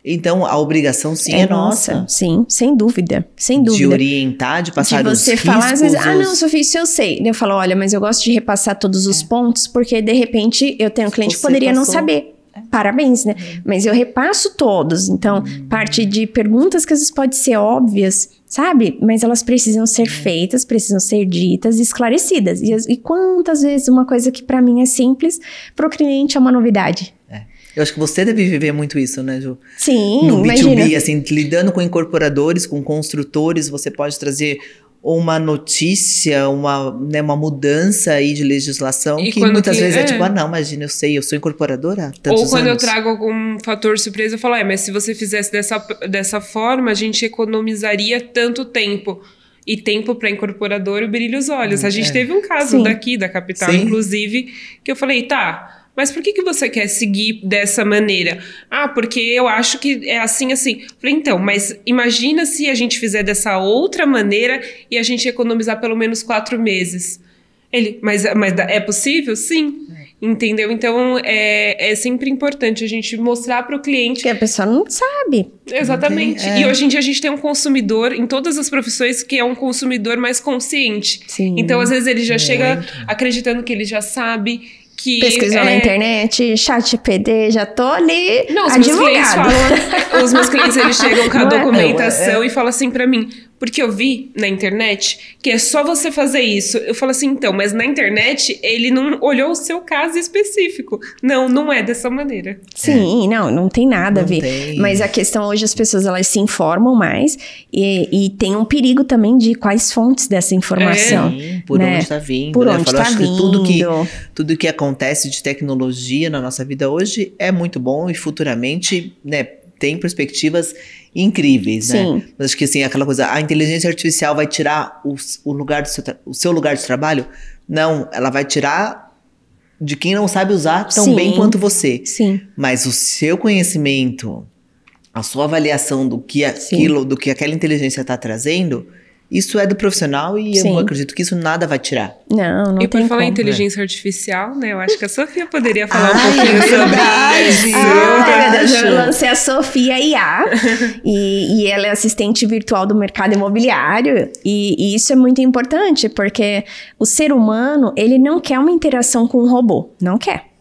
Então, a obrigação, sim, é nossa. Sim, sem dúvida, sem dúvida. De orientar, de passar os riscos. De você falar, às vezes, não, Sofia, isso eu sei. Eu falo, olha, mas eu gosto de repassar todos os pontos, porque, de repente, eu tenho um cliente que poderia não saber. Parabéns, né? Mas eu repasso todos. Então, parte de perguntas que às vezes podem ser óbvias, sabe? Mas elas precisam ser feitas, precisam ser ditas e esclarecidas. E quantas vezes uma coisa que pra mim é simples, pro cliente é uma novidade. Eu acho que você deve viver muito isso, né, Ju? Sim, no B2B, imagina. assim, lidando com incorporadores, com construtores, você pode trazer uma notícia, uma mudança aí de legislação que muitas vezes é tipo, não, imagina, eu sou incorporadora há tantos anos. Ou quando eu trago algum fator surpresa, eu falo, mas se você fizesse dessa forma, a gente economizaria tanto tempo. E tempo para incorporador brilha os olhos. A gente teve um caso daqui, da capital, inclusive, que eu falei, mas por que você quer seguir dessa maneira? Porque eu acho que é assim. Falei, então, mas imagina se a gente fizer dessa outra maneira e a gente economizar pelo menos 4 meses. Ele, mas é possível? Sim. Entendeu? Então, é sempre importante a gente mostrar para o cliente... Que a pessoa não sabe. Exatamente. E hoje em dia a gente tem um consumidor, em todas as profissões, que é um consumidor mais consciente. Sim. Então, às vezes, ele já chega acreditando que ele já sabe... Pesquisou na internet, ChatGPT, já tô ali os meus clientes falam, os meus clientes, eles chegam com a documentação e falam assim pra mim, porque eu vi na internet que é só você fazer isso. Eu falo assim, então, mas na internet ele não olhou o seu caso específico. Não é dessa maneira. Sim, não tem nada a ver. Mas a questão hoje, as pessoas, elas se informam mais e tem um perigo também de quais fontes dessa informação. Por onde está vindo. Por onde está vindo. Tudo que acontece de tecnologia na nossa vida hoje é muito bom e futuramente, né, tem perspectivas incríveis, né? Mas acho que assim, aquela coisa, a inteligência artificial vai tirar o seu lugar de trabalho? Não, ela vai tirar de quem não sabe usar tão bem quanto você. Sim. Mas o seu conhecimento, a sua avaliação do que aquela inteligência está trazendo, isso é do profissional e eu acredito que isso nada vai tirar. Não tem E por falar em inteligência artificial, né? Eu acho que a Sofia poderia falar um pouquinho sobre isso. Eu lancei a Sofia IA e ela é assistente virtual do mercado imobiliário. E isso é muito importante, porque o ser humano, ele não quer uma interação com um robô. Não quer.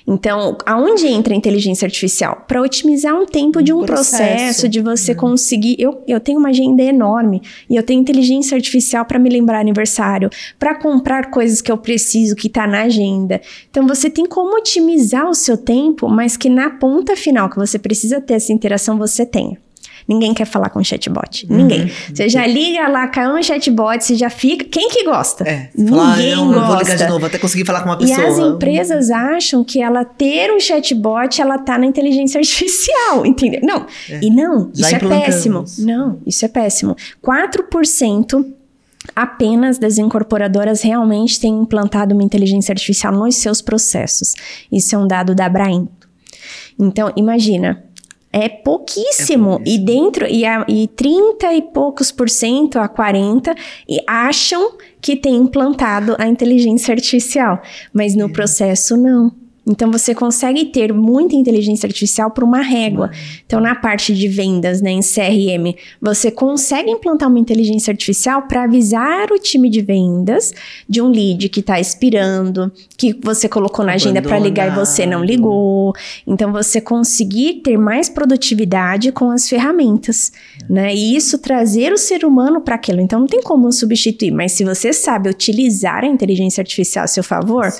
Então, aonde entra a inteligência artificial? Para otimizar um tempo de um processo, de você conseguir... Eu tenho uma agenda enorme e eu tenho inteligência artificial para me lembrar aniversário, para comprar coisas que eu preciso, que está na agenda. Então, você tem como otimizar o seu tempo, mas que na ponta final que você precisa ter essa interação, você tenha. Ninguém quer falar com chatbot. Ninguém. Você já liga lá, caiu um chatbot, você já fica... Quem que gosta? Ninguém gosta. Eu vou ligar de novo, até conseguir falar com uma pessoa. E as empresas acham que ela ter um chatbot, ela tá na inteligência artificial, entendeu? Não. E não, isso é péssimo. Não, isso é péssimo. 4% apenas das incorporadoras realmente têm implantado uma inteligência artificial nos seus processos. Isso é um dado da Abrainc. Então, imagina... É pouquíssimo. E dentro, e 30 e poucos % a 40% acham que tem implantado a inteligência artificial. Mas no processo, não. Então, você consegue ter muita inteligência artificial por uma régua. Então, na parte de vendas, né, em CRM, você consegue implantar uma inteligência artificial para avisar o time de vendas de um lead que está expirando, que você colocou na agenda para ligar e você não ligou. Então, você conseguir ter mais produtividade com as ferramentas, né? E isso trazer o ser humano para aquilo. Então, não tem como substituir. Mas se você sabe utilizar a inteligência artificial a seu favor,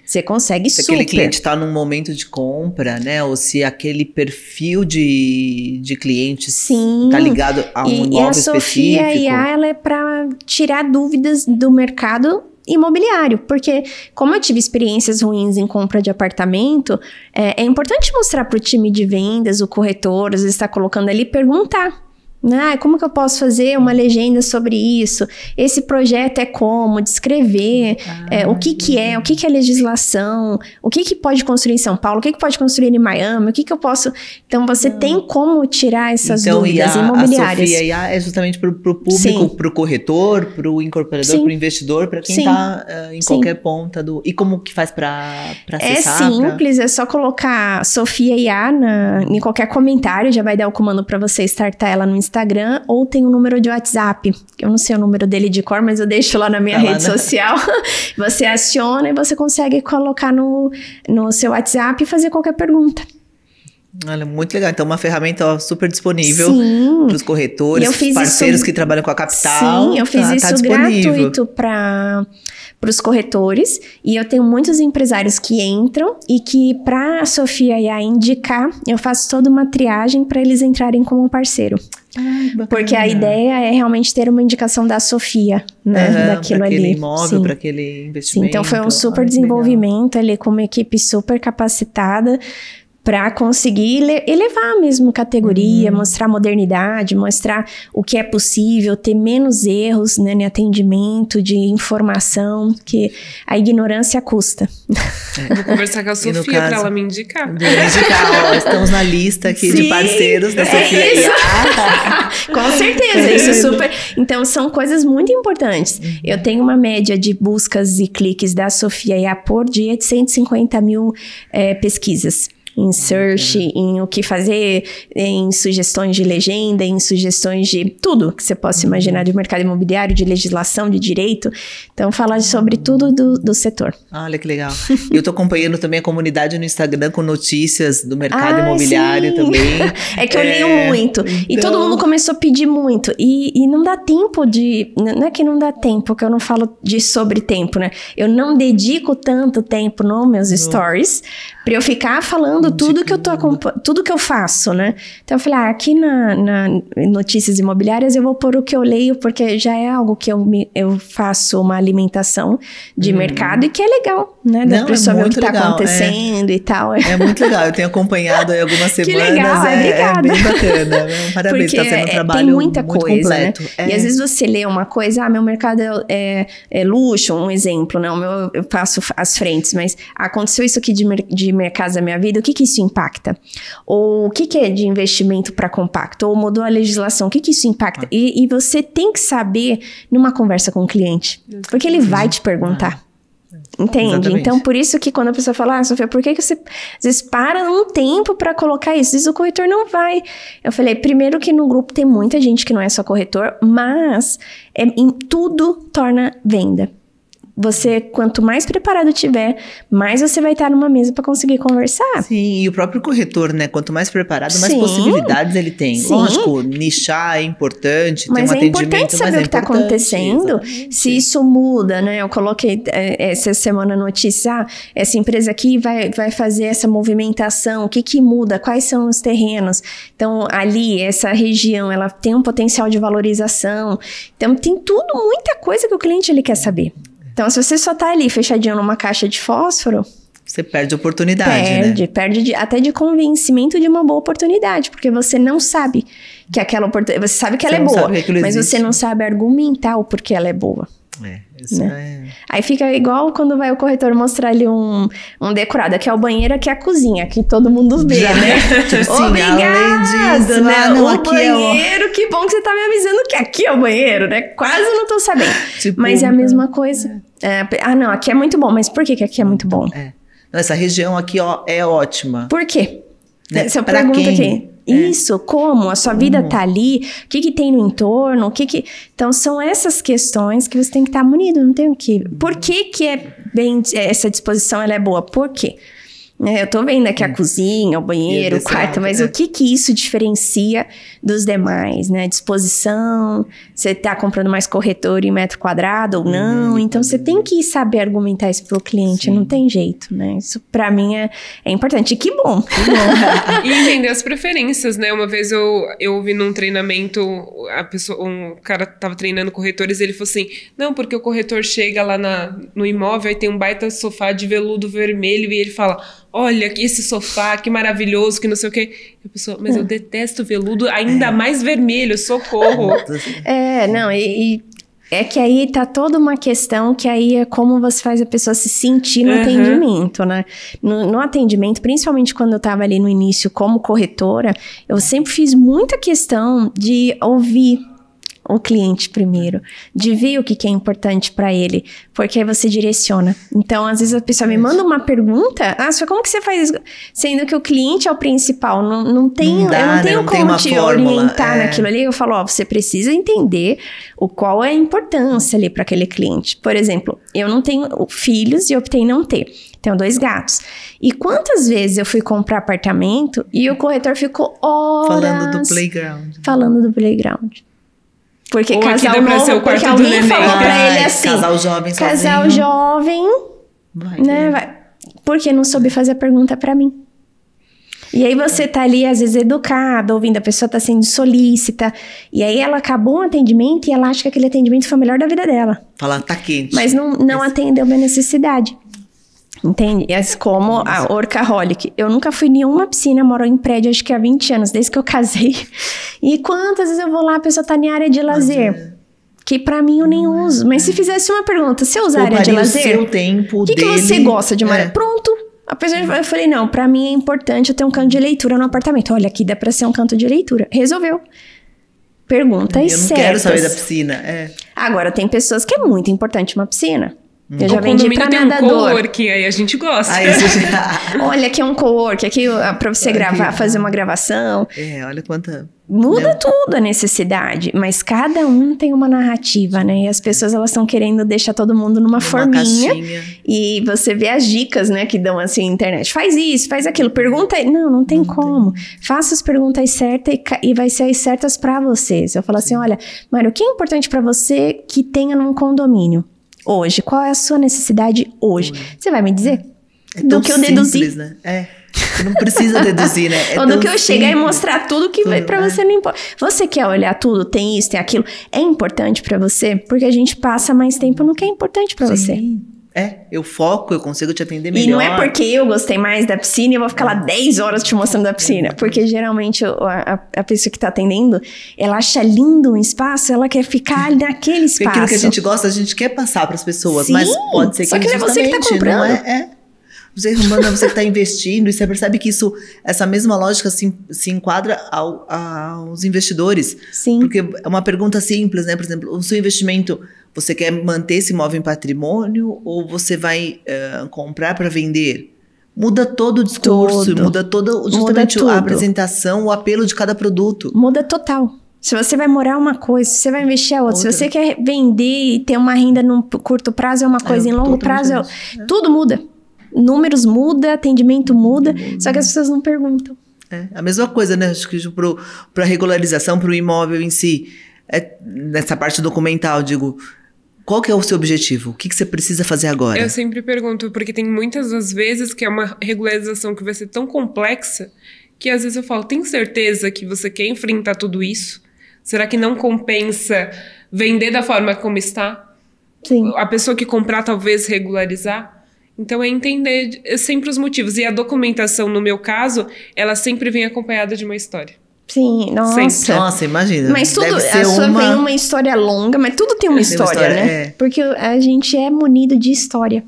você consegue super cliente está num momento de compra, né? Ou se aquele perfil de clientes está ligado a um imóvel específico. E a Sofia IA, ela é para tirar dúvidas do mercado imobiliário, porque como eu tive experiências ruins em compra de apartamento, é importante mostrar para o time de vendas, o corretor, às vezes está colocando ali, perguntar. Como que eu posso fazer uma legenda sobre isso? Esse projeto é como? Descrever o que é a legislação, o que pode construir em São Paulo, o que pode construir em Miami, o que eu posso... Então, você tem como tirar essas dúvidas imobiliárias. A Sofia IA é justamente para o público, para o corretor, para o incorporador, para o investidor, para quem está em qualquer ponta do... E como que faz para acessar? É simples, é só colocar Sofia IA em qualquer comentário, já vai dar o comando para você startar ela no Instagram, ou tem um número de WhatsApp. Eu não sei o número dele de cor, mas eu deixo lá na minha rede social. Você aciona e você consegue colocar no seu WhatsApp e fazer qualquer pergunta. Olha, muito legal. Então, uma ferramenta super disponível para os corretores, parceiros que trabalham com a capital. Sim, eu fiz isso gratuito para os corretores. E eu tenho muitos empresários que entram e que, para a Sofia IA indicar, eu faço toda uma triagem para eles entrarem como parceiro. Porque a ideia é realmente ter uma indicação da Sofia, né? Daquilo ali. Para aquele imóvel, para aquele investimento. Sim, então foi um super desenvolvimento ali com uma equipe super capacitada para conseguir elevar mesmo categoria, mostrar modernidade, mostrar o que é possível, ter menos erros, né, em atendimento, de informação, que a ignorância custa. Vou conversar com a Sofia para ela me indicar. Estamos na lista aqui de parceiros da Sofia IA. Com certeza, isso é super... Então, são coisas muito importantes. Eu tenho uma média de buscas e cliques da Sofia IA por dia de 150 mil pesquisas. Em search, em o que fazer, em sugestões de legenda, em sugestões de tudo que você possa imaginar de mercado imobiliário, de legislação, de direito. Então, falar sobre tudo do setor. Olha que legal. E eu tô acompanhando também a comunidade no Instagram com notícias do mercado imobiliário também. É que eu leio muito. Então... E todo mundo começou a pedir muito. E não dá tempo de... Não é que não dá tempo, que eu não falo sobre tempo, né? Eu não dedico tanto tempo nos meus stories para eu ficar falando tudo que eu faço, né? Então eu falei, aqui na Notícias Imobiliárias eu vou pôr o que eu leio, porque já é algo que eu faço uma alimentação de mercado e que é legal, né? Da pessoa ver o que tá acontecendo e tal. É muito legal, eu tenho acompanhado aí algumas semanas. Que legal, é bem bacana. Parabéns, tá sendo um trabalho tem muita muito coisa, completo. Né? E às vezes você lê uma coisa, meu mercado é luxo, um exemplo, né? Eu passo as frentes, mas aconteceu isso aqui de mercado da minha vida, o que isso impacta? Ou o que é de investimento para compacto? Ou mudou a legislação, o que isso impacta? E você tem que saber numa conversa com o cliente, porque ele vai te perguntar. Entende? Exatamente. Então, por isso que quando a pessoa fala, Sofia, por que você às vezes para um tempo para colocar isso? Às vezes o corretor não vai. Eu falei, primeiro que no grupo tem muita gente que não é só corretor, mas tudo torna venda. Você, quanto mais preparado tiver, mais você vai estar numa mesa para conseguir conversar. Sim, e o próprio corretor, né? Quanto mais preparado, mais possibilidades ele tem. Sim. Lógico, nichar é importante, ter um atendimento, importante saber o que está acontecendo, se isso muda, né? Eu coloquei essa semana notícia, essa empresa aqui vai fazer essa movimentação, o que muda, quais são os terrenos. Então, ali, essa região, ela tem um potencial de valorização. Então, tem muita coisa que o cliente ele quer saber. Então, se você só tá ali fechadinho numa caixa de fósforo... Você perde oportunidade, Perde até de convencimento de uma boa oportunidade, porque você não sabe que aquela oportunidade... Você sabe que ela é boa, mas você não sabe argumentar o porquê ela é boa. Aí fica igual quando vai o corretor mostrar ali um decorado, aqui é o banheiro, aqui é a cozinha, aqui todo mundo vê, né? Obrigado, né? O banheiro, que bom que você tá me avisando que aqui é o banheiro, né? Quase não tô sabendo. Mas é a mesma coisa. Não, aqui é muito bom, mas por que aqui é muito bom? Essa região aqui, é ótima. Por quê? Né? Se eu pergunto aqui. Isso, como? A sua vida tá ali? O que tem no entorno? Então, são essas questões que você tem que estar munido, não tem o que... Por que essa disposição ela é boa? Por quê? Eu tô vendo aqui a cozinha, o banheiro, o quarto, mas o que isso diferencia dos demais, né? Disposição, você tá comprando mais corretor em metro quadrado ou não, então você tem que saber argumentar isso pro cliente, não tem jeito, né? Isso pra mim é importante, e que bom. E entender as preferências, né? Uma vez eu ouvi num treinamento, um cara tava treinando corretores e ele falou assim, não, porque o corretor chega lá no imóvel e tem um baita sofá de veludo vermelho e ele fala, olha, esse sofá, que maravilhoso, que não sei o quê. E a pessoa, mas eu detesto veludo, ainda mais vermelho, socorro. E é que aí tá toda uma questão que aí é como você faz a pessoa se sentir no atendimento, né? No atendimento, principalmente quando eu tava ali no início como corretora, eu sempre fiz muita questão de ouvir o cliente primeiro, de ver o que é importante para ele, porque aí você direciona. Então, às vezes a pessoa me manda uma pergunta, como que você faz isso? Sendo que o cliente é o principal, eu não tenho como te orientar naquilo ali. Eu falo, você precisa entender qual é a importância ali para aquele cliente. Por exemplo, eu não tenho filhos e optei em não ter. Tenho 2 gatos. E quantas vezes eu fui comprar apartamento e o corretor ficou horas falando do playground. Porque casal novo, porque alguém falou pra ele assim... Casal jovem, vai. Porque não soube fazer a pergunta pra mim. E aí você tá ali, às vezes, educada, ouvindo, a pessoa tá sendo solícita. E aí ela acabou um atendimento e ela acha que aquele atendimento foi o melhor da vida dela. Fala, tá quente. Mas não atendeu minha necessidade. Entende? Como a Workaholic. Eu nunca fui em nenhuma piscina, moro em prédio acho que há 20 anos, desde que eu casei. E quantas vezes eu vou lá, a pessoa tá em área de lazer? Que pra mim eu nem uso. Mas se fizesse uma pergunta, você usa área de lazer? O tempo que você gosta de uma... Pronto. A pessoa, eu falei, não, pra mim é importante eu ter um canto de leitura no apartamento. Olha, aqui dá pra ser um canto de leitura. Resolveu. Perguntas certas. Eu não quero saber da piscina. Agora, tem pessoas que é muito importante uma piscina. Eu já o vendi pra nadador. Um coworking, aí a gente gosta. Olha, aqui é um coworking, aqui pra você gravar, fazer uma gravação. Olha quanta... Muda tudo a necessidade, mas cada um tem uma narrativa, né? E as pessoas, elas estão querendo deixar todo mundo numa forminha. Caixinha. E você vê as dicas, né, que dão assim na internet. Faz isso, faz aquilo, pergunta aí. Não tem como. Faça as perguntas certas e vai ser as certas pra vocês. Eu falo assim, olha, Mário, o que é importante pra você que tenha num condomínio? Hoje, qual é a sua necessidade hoje? Você vai me dizer? Do que eu deduzi. Né? Você não precisa deduzir, né? Ou do que eu chegar e mostrar tudo que vai pra você, não importa. Você quer olhar tudo, tem isso, tem aquilo. É importante pra você, porque a gente passa mais tempo no que é importante pra você. Eu foco, eu consigo te atender melhor. E não é porque eu gostei mais da piscina e eu vou ficar lá 10 horas te mostrando a piscina. Porque geralmente a pessoa que tá atendendo, ela acha lindo um espaço, ela quer ficar naquele espaço. Porque aquilo que a gente gosta, a gente quer passar pras pessoas. Sim, mas pode ser que só que não é você que tá comprando. Você que tá investindo, e você percebe que essa mesma lógica se enquadra aos investidores. Sim. Porque é uma pergunta simples, né? Por exemplo, o seu investimento... Você quer manter esse imóvel em patrimônio ou você vai comprar para vender? Muda todo o discurso, muda justamente a apresentação, o apelo de cada produto. Muda total. Se você vai morar uma coisa, se você vai investir a outra. Se você quer vender e ter uma renda no curto prazo é uma coisa, em longo prazo tudo muda. Números muda, atendimento muda, só que as pessoas não perguntam. A mesma coisa, né? Acho que para regularização, para o imóvel em si, nessa parte documental, digo... Qual que é o seu objetivo? O que você precisa fazer agora? Eu sempre pergunto, porque tem muitas das vezes que é uma regularização que vai ser tão complexa que às vezes eu falo, tem certeza que você quer enfrentar tudo isso? Será que não compensa vender da forma como está? Sim. A pessoa que comprar talvez regularizar? Então é entender sempre os motivos. E a documentação, no meu caso, ela sempre vem acompanhada de uma história. Sim, nossa. Sempre. Nossa, imagina. Mas tudo, a sua vem uma história longa, mas tudo tem uma história, né? Porque a gente é munido de história.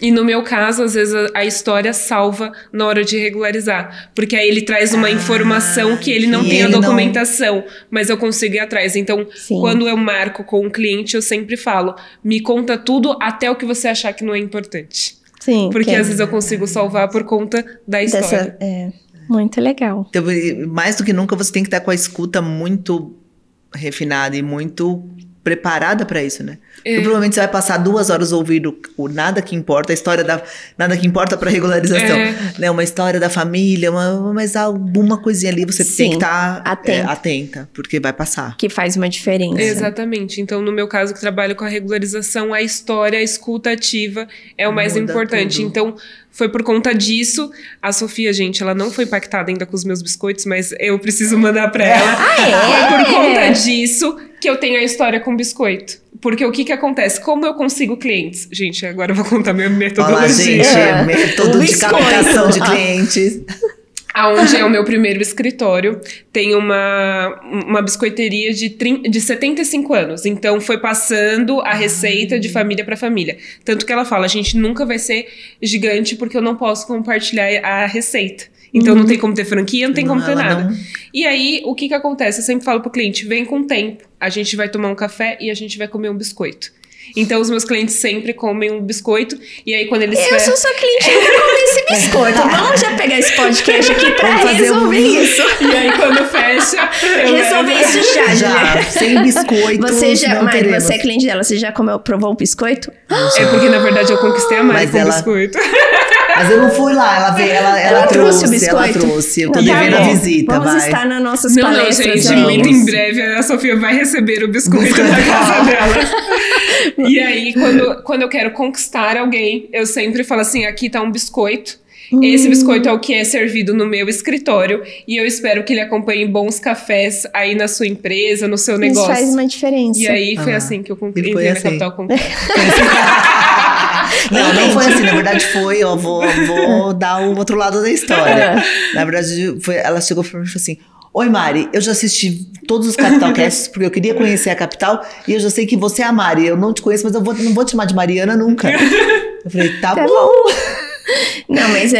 E no meu caso, às vezes a história salva na hora de regularizar. Porque aí ele traz uma informação que ele não tem a documentação, mas eu consigo ir atrás. Então, quando eu marco com um cliente, eu sempre falo, me conta tudo até o que você achar que não é importante. Sim. Porque às vezes eu consigo salvar por conta da história. Muito legal. Então, mais do que nunca, você tem que estar com a escuta muito refinada e muito preparada para isso, né? Porque provavelmente você vai passar 2 horas ouvindo o Nada Que Importa, a história da... Nada Que Importa para regularização. Né? Uma história da família, mas alguma coisinha ali você tem que estar atenta, porque vai passar. Que faz uma diferença. Exatamente. Então, no meu caso, que trabalho com a regularização, a história, a escuta ativa é o mais importante. Tudo. Então, foi por conta disso. A Sofia, gente, ela não foi impactada ainda com os meus biscoitos, mas eu preciso mandar pra ela. Foi por conta disso que eu tenho a história com biscoito. Porque o que acontece? Como eu consigo clientes? Gente, agora eu vou contar minha metodologia. Olá, gente, método de captação de clientes. Aonde é o meu primeiro escritório, tem uma biscoiteria de 75 anos. Então, foi passando a receita de família para família. Tanto que ela fala, a gente nunca vai ser gigante porque eu não posso compartilhar a receita. Então, não tem como ter franquia, não tem como ter nada. Não. E aí, o que acontece? Eu sempre falo pro cliente, vem com tempo. A gente vai tomar um café e a gente vai comer um biscoito. Então, os meus clientes sempre comem um biscoito. E aí, quando eles... Eu sou sua cliente, eu quero comer esse biscoito. Vamos já pegar esse podcast aqui pra resolver isso. E aí, quando fecha... Resolver isso já. Sem biscoito, Mari, você é cliente dela. Você já provou o biscoito? É porque, na verdade, eu conquistei a Mari com o biscoito. Mas eu não fui lá, ela veio, ela trouxe o biscoito. Ela trouxe, eu tô devendo a visita, Vamos estar nas nossas palestras. Não, gente, muito em breve a Sofia vai receber o biscoito na casa dela. E aí, quando eu quero conquistar alguém, eu sempre falo assim, aqui tá um biscoito. Esse biscoito é o que é servido no meu escritório e eu espero que ele acompanhe bons cafés aí na sua empresa, no seu negócio. Isso faz uma diferença. E aí foi assim que eu entrei na Capital Concreto. Não foi assim, na verdade foi, ó, vou dar o outro lado da história. Na verdade, ela chegou pra mim e falou assim, oi Mari, eu já assisti todos os Capital Casts porque eu queria conhecer a Capital e eu já sei que você é a Mari, eu não te conheço, mas eu não vou te chamar de Mariana nunca. Eu falei, tá bom. Não, mas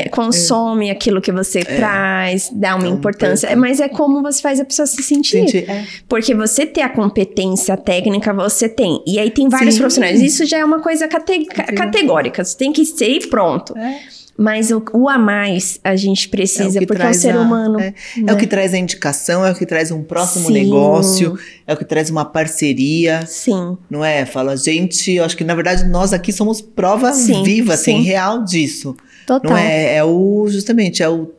consome aquilo que você traz, dá uma importância, mas é como você faz a pessoa se sentir. Porque você ter a competência técnica, você tem. E aí tem vários profissionais. Isso já é uma coisa categórica. Você tem que ser e pronto. Mas o a mais a gente precisa, porque é um ser humano. É o que traz a indicação, é o que traz um próximo negócio, é o que traz uma parceria. Sim. Não é? Fala, gente, eu acho que na verdade nós aqui somos prova viva, assim, real disso. Total. Não é? Justamente, é o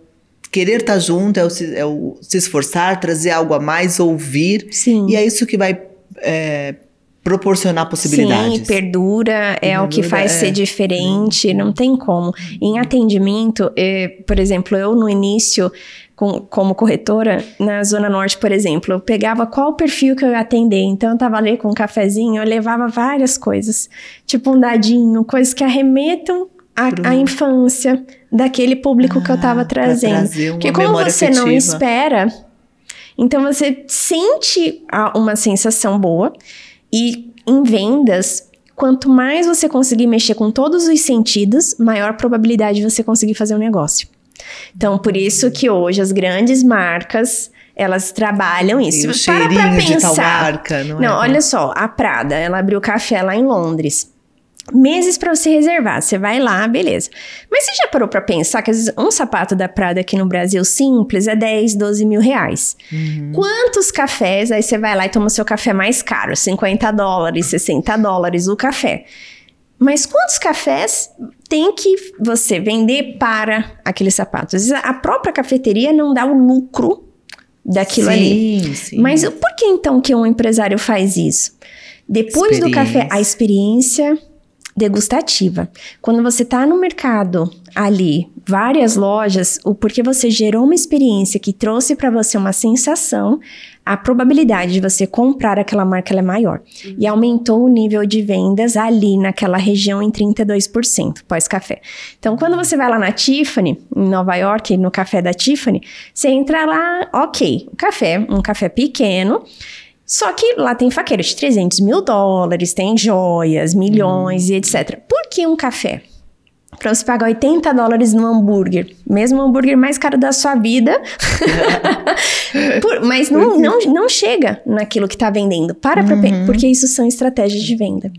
querer estar junto, é o se esforçar, trazer algo a mais, ouvir. Sim. E é isso que vai... proporcionar possibilidades. Sim, perdura, é o que faz ser diferente, não tem como. Em atendimento, por exemplo, eu no início, como corretora, na Zona Norte, por exemplo, eu pegava qual perfil que eu ia atender, então eu tava ali com um cafezinho, eu levava várias coisas, tipo um dadinho, coisas que arremetam à infância daquele público que eu tava trazendo. Porque como você não espera, então você sente uma sensação boa. E em vendas, quanto mais você conseguir mexer com todos os sentidos, maior probabilidade de você conseguir fazer um negócio. Então, por isso que hoje as grandes marcas, elas trabalham isso. E o cheirinho de tal marca, não, olha só, a Prada, ela abriu café lá em Londres. Meses pra você reservar, você vai lá, beleza. Mas você já parou pra pensar que às vezes um sapato da Prada aqui no Brasil simples é 10, 12 mil reais. Quantos cafés, aí você vai lá e toma o seu café mais caro, $50, $60 o café. Mas quantos cafés tem que você vender para aquele sapato? Às vezes a própria cafeteria não dá o lucro daquilo ali. Sim. Mas por que então que um empresário faz isso? Depois do café, a experiência degustativa. Quando você tá no mercado ali, várias lojas, porque você gerou uma experiência que trouxe para você uma sensação, a probabilidade de você comprar aquela marca ela é maior. E aumentou o nível de vendas ali naquela região em 32% pós-café. Então, quando você vai lá na Tiffany, em Nova York, no café da Tiffany, você entra lá, ok, um café pequeno, só que lá tem faqueiro de $300 mil, tem joias, milhões e etc. Por que um café? Para você pagar $80 no hambúrguer, mesmo o hambúrguer mais caro da sua vida, mas não chega naquilo que está vendendo. Porque isso são estratégias de venda.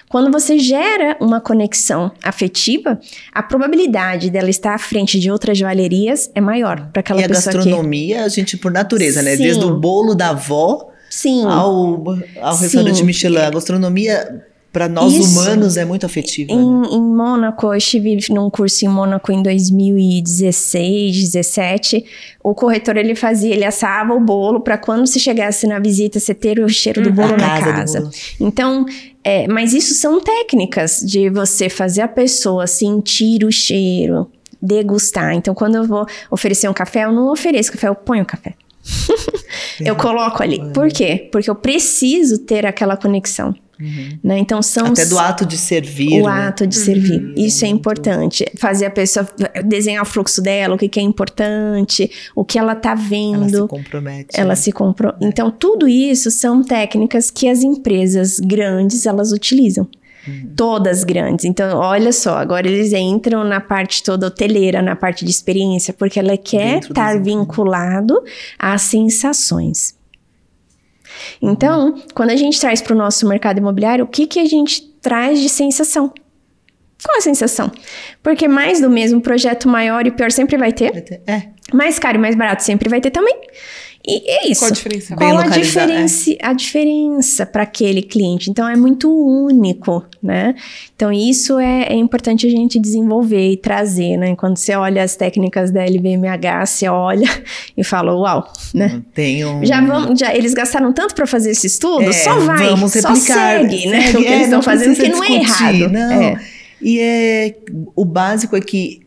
Quando você gera uma conexão afetiva, a probabilidade dela estar à frente de outras joalherias é maior para aquela pessoa. E a gastronomia, a gente por natureza, né? Sim. Desde o bolo da avó, Sim. ao restaurante Michelin. A gastronomia, para nós humanos, é muito afetiva. Em Mônaco, eu estive num curso em Mônaco em 2016, 17. O corretor, ele assava o bolo para quando você chegasse na visita, você ter o cheiro do bolo na casa. Então, mas isso são técnicas de você fazer a pessoa sentir o cheiro, degustar. Então, quando eu vou oferecer um café, eu não ofereço café, eu ponho o café. Eu coloco ali. Por quê? Porque eu preciso ter aquela conexão. Né? Então até do ato de servir. Ato de servir. Isso é importante. Fazer a pessoa desenhar o fluxo dela, o que é importante, o que ela tá vendo. Ela se compromete. Então, tudo isso são técnicas que as empresas grandes, elas utilizam. Todas grandes. Então, olha só, agora eles entram na parte toda hoteleira, na parte de experiência, porque ela quer estar vinculado às sensações. Então, quando a gente traz para o nosso mercado imobiliário, o que a gente traz de sensação? Qual a sensação? Porque mais do mesmo, projeto maior e pior sempre vai ter. Mais caro e mais barato sempre vai ter também. E é isso. Qual a diferença? Qual a diferença para aquele cliente? Então, é muito único, né? Então, isso é importante a gente desenvolver e trazer, né? Quando você olha as técnicas da LVMH, você olha e fala, uau, né? Eles gastaram tanto para fazer esse estudo, só vai, vamos replicar, só segue, né? O que eles estão fazendo, que não é errado. Não. E o básico é que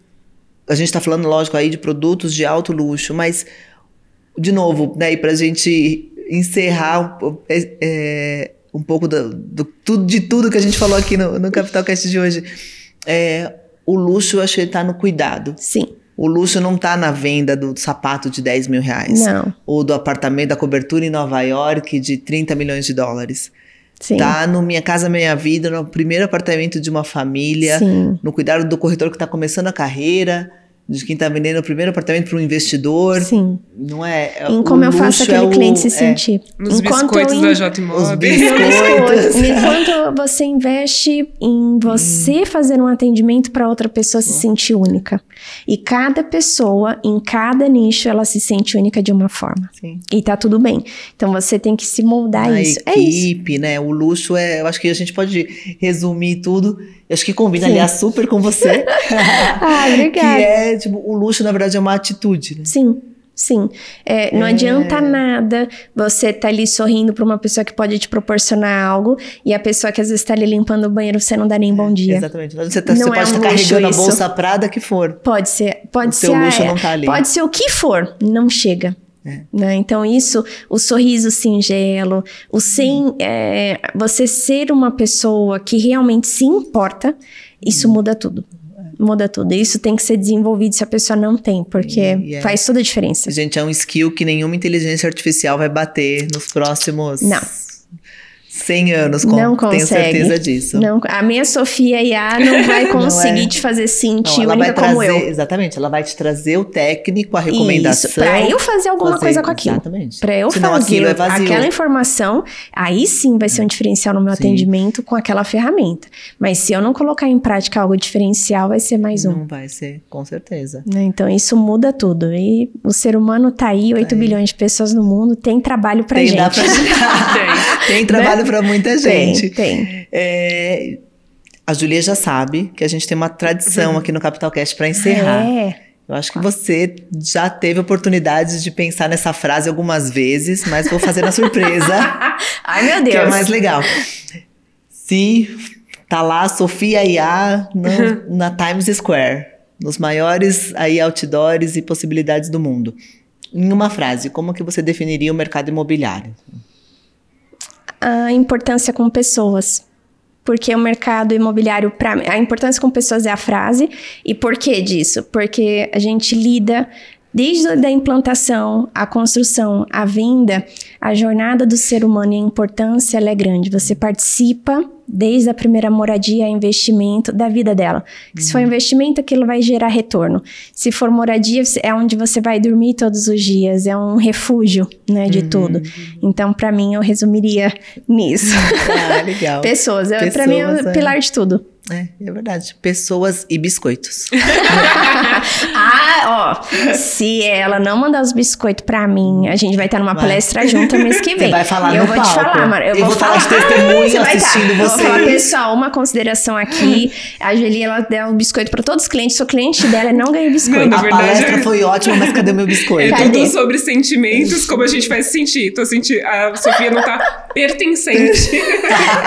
a gente está falando, lógico, aí de produtos de alto luxo, mas de novo, né, para a gente encerrar um pouco de tudo que a gente falou aqui no Capital Cast de hoje, o luxo, eu acho que ele está no cuidado. Sim. O luxo não está na venda do sapato de 10 mil reais. Não. Ou do apartamento, da cobertura em Nova York de 30 milhões de dólares. Sim. Tá no Minha Casa Minha Vida, no primeiro apartamento de uma família. Sim. No cuidado do corretor que está começando a carreira, de quem está vendendo o primeiro apartamento para um investidor. Sim. Não é? Em como eu faço aquele cliente se sentir. Nos biscoitos da J Imóveis. Os biscoitos. Enquanto você investe em você fazer um atendimento para outra pessoa se sentir única. E cada pessoa, em cada nicho, ela se sente única de uma forma. Sim. E tá tudo bem. Então, você tem que se moldar a isso. Equipe, né? O luxo eu acho que a gente pode resumir tudo. Eu acho que combina, aliás, super com você. Obrigada. Que o luxo, na verdade, é uma atitude, né? Sim. Não adianta nada você tá ali sorrindo pra uma pessoa que pode te proporcionar algo e a pessoa que às vezes tá ali limpando o banheiro, você não dá nem bom dia. Exatamente. Você pode estar carregando a bolsa Prada que for. Pode ser. O seu luxo não tá ali. Pode ser o que for, não chega. Né? Então isso, o sorriso singelo, você ser uma pessoa que realmente se importa, isso muda tudo. Muda tudo. Isso tem que ser desenvolvido se a pessoa não tem, porque faz toda a diferença. Gente, é um skill que nenhuma inteligência artificial vai bater nos próximos 100 anos, tenho certeza disso. Não, a minha Sofia IA não vai conseguir te fazer sentir única como eu. Exatamente, ela vai te trazer o técnico, a recomendação. Isso, pra eu fazer alguma coisa com aquilo. Exatamente. Pra eu fazer aquela informação, aí sim vai ser um diferencial no meu atendimento com aquela ferramenta. Mas se eu não colocar em prática algo diferencial, vai ser mais um. Não vai ser, com certeza. Né? Então isso muda tudo. E o ser humano tá aí, 8 bilhões de pessoas no mundo, tem trabalho pra gente. Tem trabalho para muita gente. Tem. A Julia já sabe que a gente tem uma tradição aqui no Capital Cast para encerrar. Eu acho que você já teve oportunidade de pensar nessa frase algumas vezes, mas vou fazer na surpresa. Ai, meu Deus. Que é mais legal. Se tá lá Sofia IA na Times Square, nos maiores outdoors e possibilidades do mundo. Em uma frase, como que você definiria o mercado imobiliário? A importância com pessoas. Porque o mercado imobiliário, a importância com pessoas é a frase. E por que disso? Porque a gente lida desde a implantação, a construção, a venda, a jornada do ser humano e a importância ela é grande. Você participa desde a primeira moradia, investimento da vida dela. Se for investimento, aquilo vai gerar retorno. Se for moradia, é onde você vai dormir todos os dias, é um refúgio, né, de tudo. Então, para mim, eu resumiria nisso. Legal. Pessoas, para mim, é o pilar de tudo. É verdade. Pessoas e biscoitos. Ó, se ela não mandar os biscoitos pra mim, a gente vai estar numa palestra junto mês que vem. Você vai falar eu no vou palco. te falar, mano. Eu vou falar de testemunha assistindo você. Eu vou falar, vocês. pessoal, uma consideração aqui. A Julie, ela deu um biscoito pra todos os clientes. Sou cliente dela e não ganhei biscoito. Não, A verdade, palestra foi ótima, mas cadê o meu biscoito? É tudo sobre sentimentos, como a gente vai se sentir. A Sofia não tá pertencente.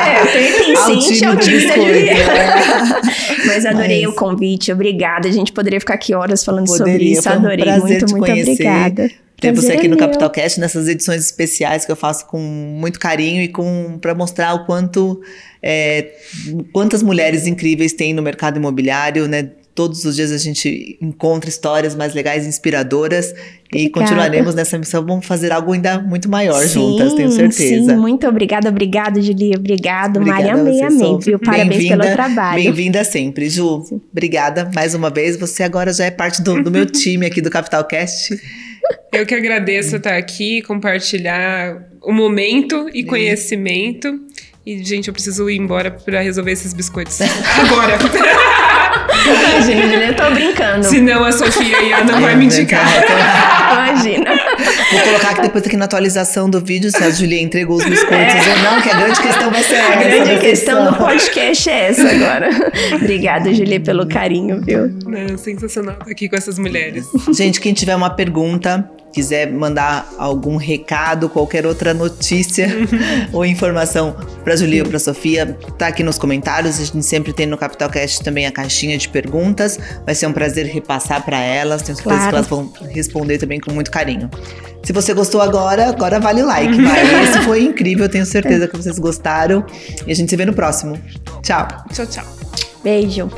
Pertencente ao time da Juliana. Mas adorei Mas... o convite, obrigada. A gente poderia ficar aqui horas falando sobre Poderia, isso. foi um Adorei, prazer muito, te muito conhecer. obrigada. Ter você Prazer aqui é no meu. Capital Cast, nessas edições especiais que eu faço com muito carinho e para mostrar o quanto quantas mulheres incríveis tem no mercado imobiliário, né? Todos os dias a gente encontra histórias mais legais, inspiradoras. E continuaremos nessa missão. Vamos fazer algo ainda muito maior juntas, tenho certeza. Sim, muito obrigada, Julia. Obrigado, Mari. Amei, viu? Parabéns pelo trabalho. Bem-vinda sempre, Ju. Sim. Obrigada mais uma vez. Você agora já é parte do meu time aqui do Capital Cast. Eu que agradeço estar aqui, compartilhar o momento e conhecimento. E, gente, eu preciso ir embora para resolver esses biscoitos. Agora! Imagina, eu tô brincando. Senão a Sofia e a Ana vai me indicar. Imagina. Vou colocar aqui depois aqui na atualização do vídeo se a Julia entregou os biscoitos ou não, que a grande questão vai ser essa. A grande questão do podcast é essa agora. Obrigada, Julia, pelo carinho, viu? Não, sensacional estar aqui com essas mulheres. Gente, quem tiver uma pergunta, quiser mandar algum recado, qualquer outra notícia ou informação pra Julia ou pra Sofia, tá aqui nos comentários. A gente sempre tem no Capital Cast também a caixinha de perguntas. Vai ser um prazer repassar pra elas. Tenho certeza que elas vão responder também com muito carinho. Se você gostou agora vale o like. Esse foi incrível, tenho certeza que vocês gostaram. E a gente se vê no próximo. Tchau. Tchau, tchau. Beijo.